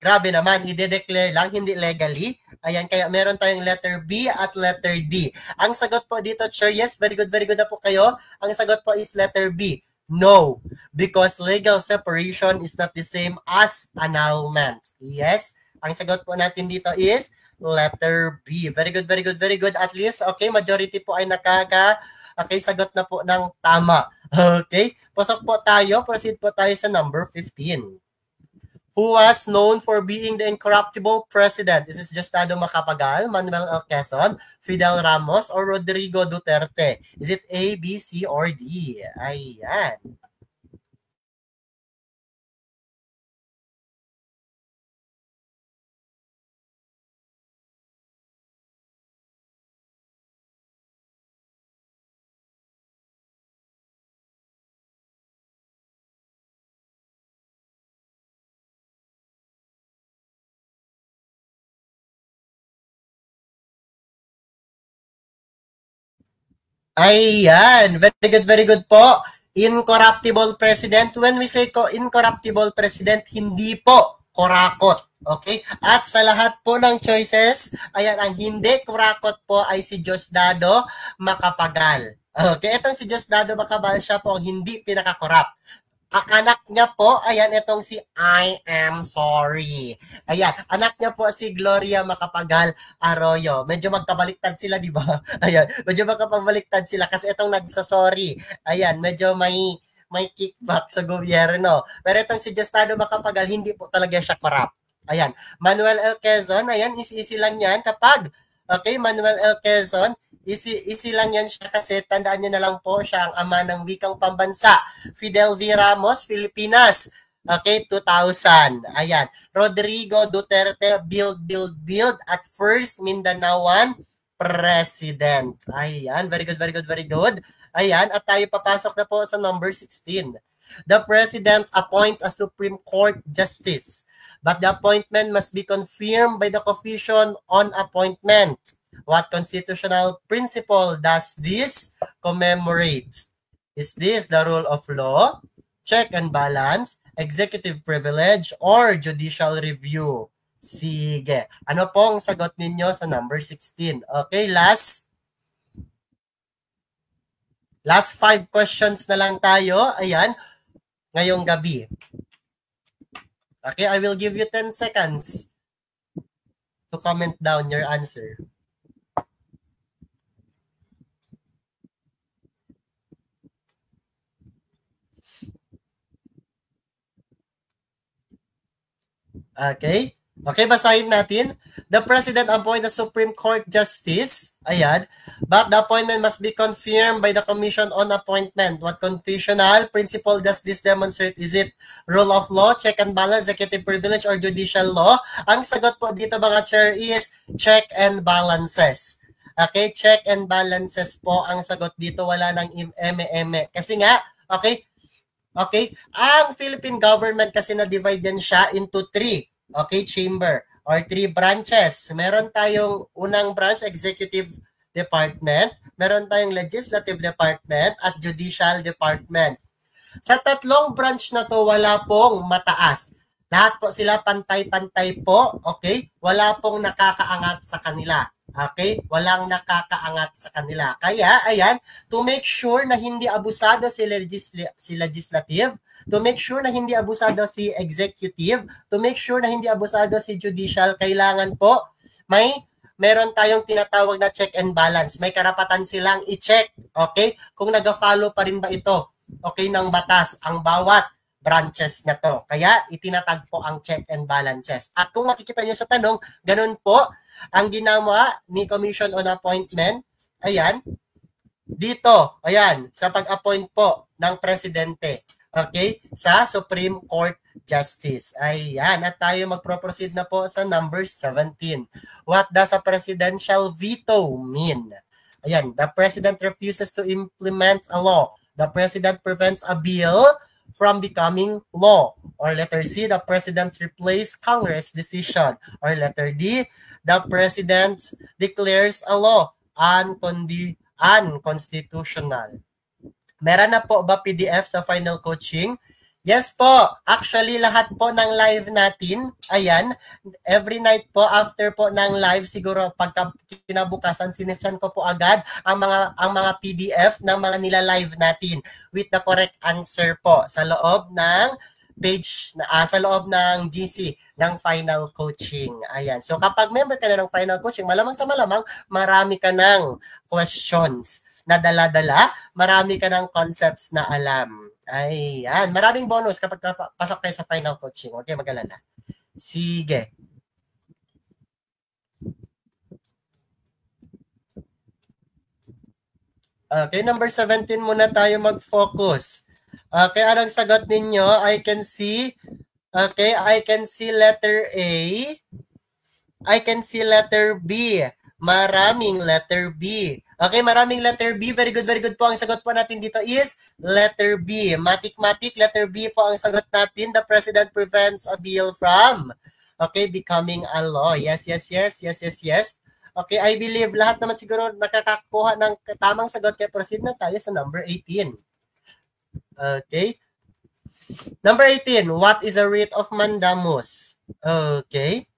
Grabe naman, i-declare lang, hindi legally. Ayan, kaya meron tayong letter B at letter D. Ang sagot po dito, sure, yes, very good na po kayo. Ang sagot po is letter B. No, because legal separation is not the same as annulment. Yes, ang sagot po natin dito is letter B. Very good. At least, okay, majority po ay okay, sagot na po ng tama. Okay, pasok po tayo, proceed po tayo sa number 15. Who was known for being the incorruptible president? This is Diosdado Macapagal, Manuel L. Quezon, Fidel Ramos, or Rodrigo Duterte? Is it A, B, C, or D? Ayan. Ayan, very good po. Incorruptible president. When we say incorruptible president, hindi po kurakot. Okay? At sa lahat po ng choices, ayan, ang hindi kurakot po ay si Diosdado Macapagal. Okay, itong si Diosdado Macapagal, siya po ang hindi pinaka-corrupt. Ang anak niya po, ayan, itong si I am sorry. Ayan, anak niya po si Gloria Macapagal Arroyo. Medyo magkabaliktad sila, di ba? Ayan, medyo magkabaliktad sila kasi itong nagsasorry. Ayan, medyo may kickback sa gobyerno. Pero itong si Diosdado Macapagal, hindi po talaga siya corrupt. Ayan, Manuel L. Quezon, ayan, easy lang yan kapag, okay, Manuel L. Quezon, Easy lang yan siya kasi tandaan nyo na lang po siya ang ama ng wikang pambansa. Fidel V. Ramos, Pilipinas. Okay, 2000. Ayan. Rodrigo Duterte, build at first Mindanaoan President. Ayan, very good, very good, very good. Ayan, at tayo papasok na po sa number 16. The President appoints a Supreme Court Justice, but the appointment must be confirmed by the Commission on Appointment. What constitutional principle does this commemorate? Is this the rule of law, check and balance, executive privilege, or judicial review? Sige. Ano pong sagot ninyo sa number 16? Okay, last 5 questions na lang tayo. Ayan, ngayong gabi. Okay, I will give you 10 seconds to comment down your answer. Okay? Okay, basahin natin. The President appoints a Supreme Court Justice. Ayan. But the appointment must be confirmed by the Commission on Appointment. What constitutional principle does this demonstrate? Is it rule of law, check and balance, executive privilege, or judicial law? Ang sagot po dito mga chair is check and balances. Okay, check and balances po ang sagot dito. Wala nang eme-eme. Kasi nga, okay, ang Philippine government kasi na-divide yan siya into 3, okay, chamber or 3 branches. Meron tayong unang branch, executive department, meron tayong legislative department at judicial department. Sa tatlong branch na to, wala pong mataas. Lahat po sila pantay-pantay po, okay? Wala pong nakakaangat sa kanila. Okay? Walang nakakaangat sa kanila. Kaya, ayan, to make sure na hindi abusado si legislative, to make sure na hindi abusado si executive, to make sure na hindi abusado si judicial, kailangan po meron tayong tinatawag na check and balance. May karapatan silang i-check, okay? Kung nag-follow pa rin ba ito, okay, ng batas ang bawat branches na to. Kaya itinatag po ang check and balances. At kung makikita nyo sa tanong, ganun po ang ginawa ni Commission on Appointment. Ayan, dito, ayan, sa pag-appoint po ng presidente, okay, sa Supreme Court Justice. Ayan, at tayo magpro-proceed na po sa number 17. What does a presidential veto mean? Ayan, the president refuses to implement a law. The president prevents a bill from becoming law. Or letter C, the president replaces Congress decision. Or letter D, the president declares a law unconstitutional. Meron na po ba PDF sa final coaching? Yes po. Actually, lahat po ng live natin, ayan, every night po, after po ng live, siguro pagka kinabukasan, sinesend ko po agad ang mga PDF ng mga nila-live natin with the correct answer po sa loob ng page, sa loob ng GC ng final coaching. Ayan. So kapag member ka na ng final coaching, malamang sa malamang, marami ka ng questions na dala-dala, marami ka ng concepts na alam. Ayan. Maraming bonus kapag pasok tayo sa final coaching. Huwag kayo mag-alala. Sige. Okay, number 17 muna tayo mag-focus. Okay, anong sagot ninyo? I can see letter A. I can see letter B. Maraming letter B. Okay, maraming letter B. Very good, very good po. Ang sagot po natin dito is letter B. Matik-matik, letter B po ang sagot natin. The president prevents a bill from, okay, becoming a law. Yes. Okay, I believe lahat naman siguro nakakakuha ng tamang sagot. Kaya proceed na tayo sa number 18. Okay. Number 18, what is a writ of mandamus? Okay.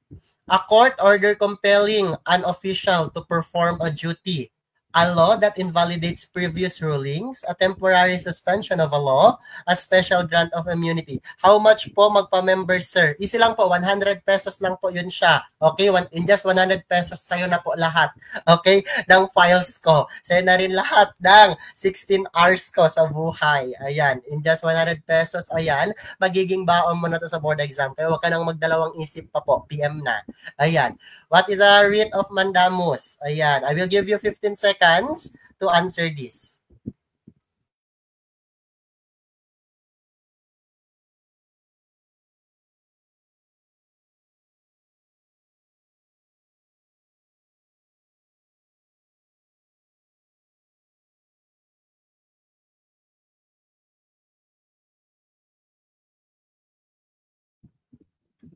A court order compelling an official to perform a duty, a law that invalidates previous rulings, a temporary suspension of a law, a special grant of immunity. How much po magpa-member, sir? Easy lang po, 100 pesos lang po yun siya. Okay, in just 100 pesos, sa'yo na po lahat. Okay, ng files ko. Sa'yo na rin lahat ng 16 hours ko sa buhay. Ayan, in just 100 pesos, ayan, magiging baon mo na to sa board exam. Kaya huwag ka nang magdalawang isip pa po, PM na. Ayan, What is a writ of mandamus? Ayan, I will give you 15 seconds to answer this.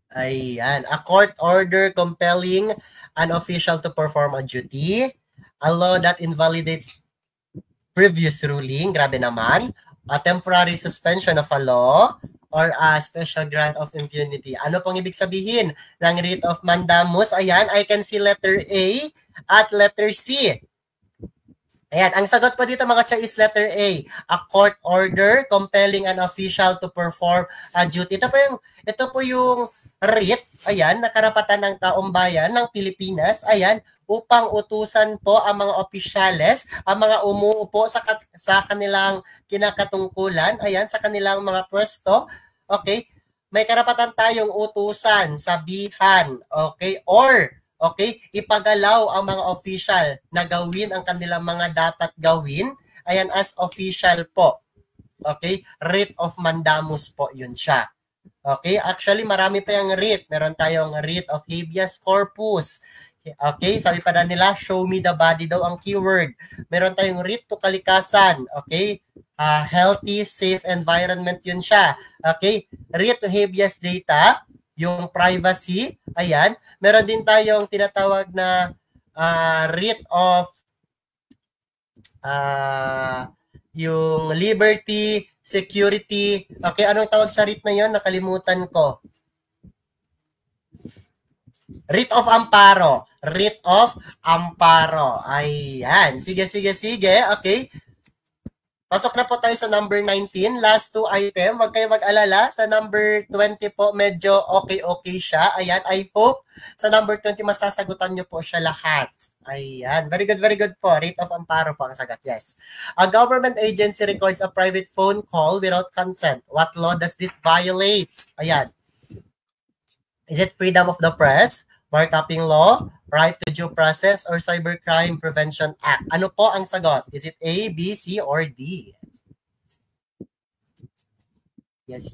Ayan. A court order compelling an official to perform a duty. A law that invalidates previous ruling. Grabe naman. A temporary suspension of a law or a special grant of impunity. Ano pong ibig sabihin ng writ of mandamus? Ayan, I can see letter A at letter C. Ayan, ang sagot po dito mga chair is letter A. A court order compelling an official to perform a duty. Ito po yung writ, ayan, na karapatan ng taong bayan ng Pilipinas, ayan, upang utusan po ang mga opisyales, ang mga umuupo sa kanilang kinakatungkulan, ayan, sa kanilang mga pwesto, okay, may karapatan tayong utusan, sabihan, okay, or okay, ipagalaw ang mga official na gawin ang kanilang mga dapat gawin. Ayan, as official po. Okay, writ of mandamus po yun siya. Okay, actually marami pa yung writ. Meron tayong writ of habeas corpus. Okay, sabi pa na nila, show me the body daw ang keyword. Meron tayong writ to kalikasan. Okay, healthy, safe environment yun siya. Okay, writ to habeas data, yung privacy, ayan. Meron din tayong tinatawag na writ of yung liberty, security. Okay, anong tawag sa writ na yun? Nakalimutan ko. Writ of amparo. Writ of amparo. Ayan. Sige. Okay. Pasok na po tayo sa number 19. Last two item. Huwag kayo mag-alala. Sa number 20 po, medyo okay siya. Ayan. I hope sa number 20, masasagutan nyo po siya lahat. Ayan. Very good po. Writ of amparo po ang sagot. Yes. A government agency records a private phone call without consent. What law does this violate? Ayan. Is it freedom of the press, wiretapping law, right to due process, or Cybercrime Prevention Act? Ano po ang sagot? Is it A, B, C, or D? Yes.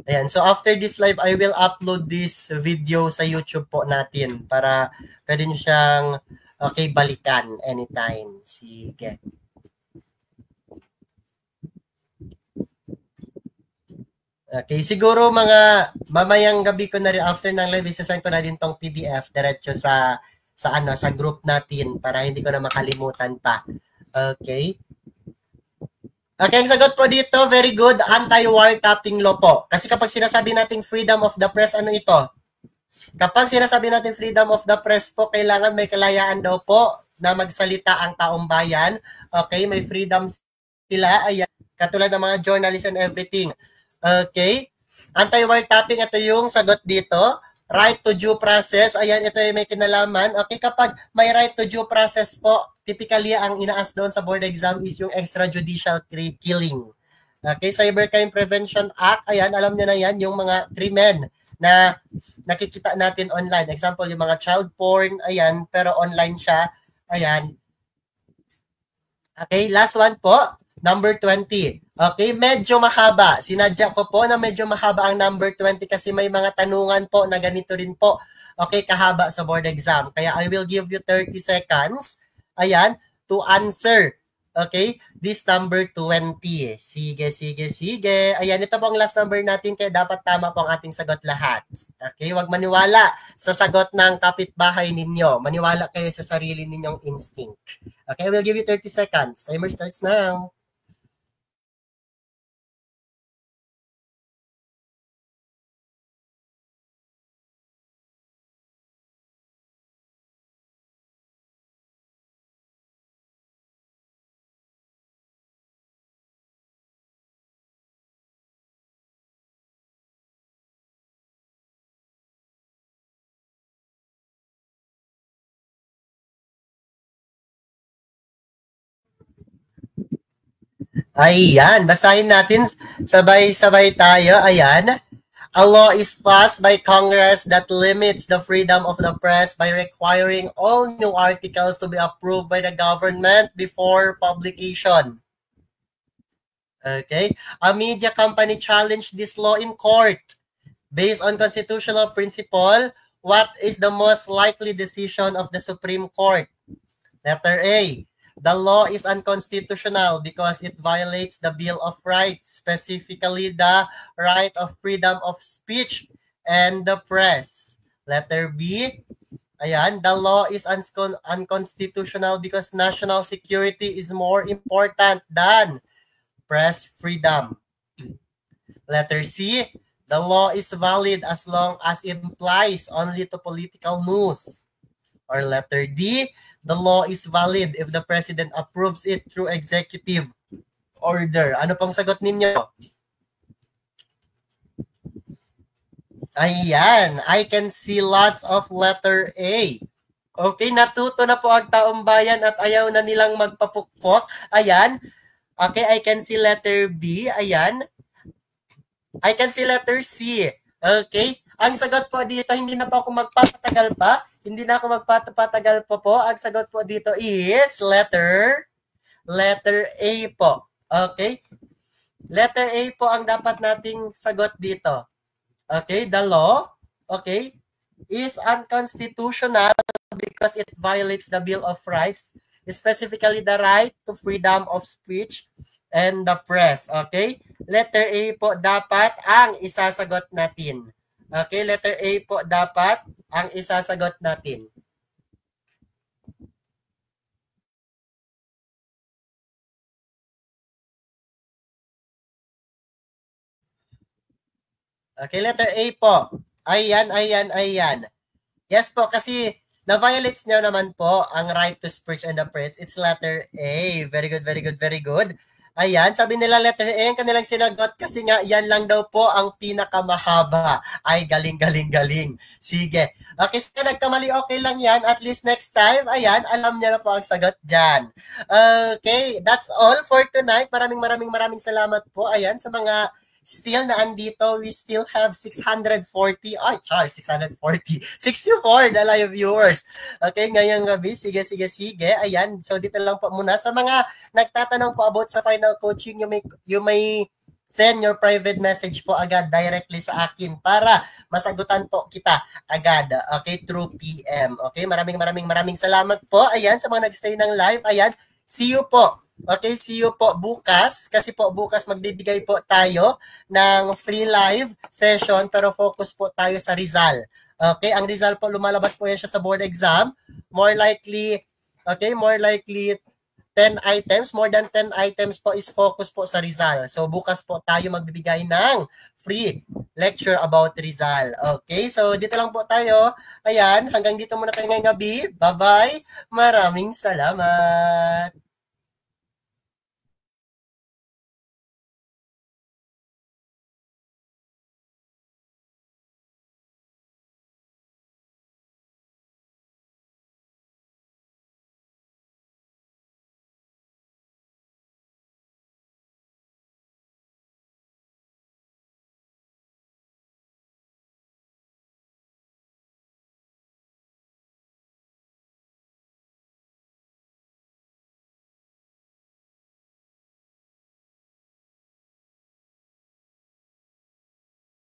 Ayan, so after this live, I will upload this video sa YouTube po natin para pwede nyo siyang balikan anytime. Sige. Okay, siguro mga mamayang gabi ko na rin after ng live, isasend ko na din tong PDF diretso sa group natin para hindi ko na makalimutan pa. Okay. Okay, ang sagot po dito, very good, anti-wiretapping law po. Kasi kapag sinasabi nating freedom of the press, ano ito? Kapag sinasabi natin freedom of the press po, kailangan may kalayaan daw po na magsalita ang taong bayan. Okay, may freedom sila, ayan, katulad ng mga journalists and everything. Okay. Anti-wiretapping, ito yung sagot dito. Right to due process. Ayan, ito ay may kinalaman. Okay, kapag may right to due process po, typically ang inaas doon sa board exam is yung extrajudicial killing. Okay, Cybercrime Prevention Act. Ayan, alam nyo na yan, yung mga krimen na nakikita natin online. Example, yung mga child porn. Ayan, pero online siya. Ayan. Okay, last one po. Number 20. Okay, medyo mahaba. Sinadya ko po na medyo mahaba ang number 20 kasi may mga tanungan po na ganito rin po. Okay, kahaba sa board exam. Kaya I will give you 30 seconds. Ayan, to answer. Okay, this number 20. Sige. Ayan, ito po ang last number natin kaya dapat tama po ang ating sagot lahat. Okay, huwag maniwala sa sagot ng kapitbahay ninyo. Maniwala kayo sa sarili ninyong instinct. Okay, I will give you 30 seconds. Timer starts now. Ayan, basahin natin sabay-sabay tayo. Ayan. A law is passed by Congress that limits the freedom of the press by requiring all new articles to be approved by the government before publication. Okay? A media company challenged this law in court. Based on constitutional principle, what is the most likely decision of the Supreme Court? Letter A. The law is unconstitutional because it violates the Bill of Rights, specifically the right of freedom of speech and the press. Letter B. Ayan, the law is unconstitutional because national security is more important than press freedom. Letter C. The law is valid as long as it applies only to political news. Or letter D, the law is valid if the president approves it through executive order. Ano pong sagot ninyo? Ayan, I can see lots of letter A. Okay, natuto na po ang taong bayan at ayaw na nilang magpapukpok. Ayan. Okay, I can see letter B. Ayan. I can see letter C. Okay? Ang sagot po dito, hindi na po ako magpapatagal pa. Hindi na ako magpapatagal po. Ang sagot po dito is letter A po. Okay? Letter A po ang dapat nating sagot dito. Okay? The law, okay, is unconstitutional because it violates the Bill of Rights, specifically the right to freedom of speech and the press. Okay? Letter A po dapat ang isasagot natin. Okay? Letter A po dapat ang isasagot natin. Okay? Letter A po. Ayan. Yes po, kasi na-violates nyo naman po ang right to speech and the press. It's letter A. Very good. Ayan, sabi nila letter A ang kanilang sinagot kasi nga yan lang daw po ang pinakamahaba. Ay, galing. Sige. Okay, so nagkamali, okay lang yan. At least next time, ayan, alam niya na po ang sagot dyan. Okay, that's all for tonight. Maraming salamat po. Ayan, sa mga still na andito, we still have 640, 640, 64 na live viewers. Okay, ngayong gabi, sige. Ayan, so dito lang po muna. Sa mga nagtatanong po about sa final coaching, you may send your private message po agad directly sa akin para masagutan po kita agad, okay, through PM. Okay, maraming salamat po. Ayan, sa mga nagstay ng live, ayan, see you po. Okay, see you po bukas kasi po bukas magbibigay po tayo ng free live session pero focus po tayo sa Rizal. Okay, ang Rizal po lumalabas po yan siya sa board exam. More likely 10 items, more than 10 items po is focus po sa Rizal. So bukas po tayo magbibigay ng free lecture about Rizal. Okay, so dito lang po tayo. Ayan, hanggang dito muna tayo ngayong gabi. Bye-bye. Maraming salamat.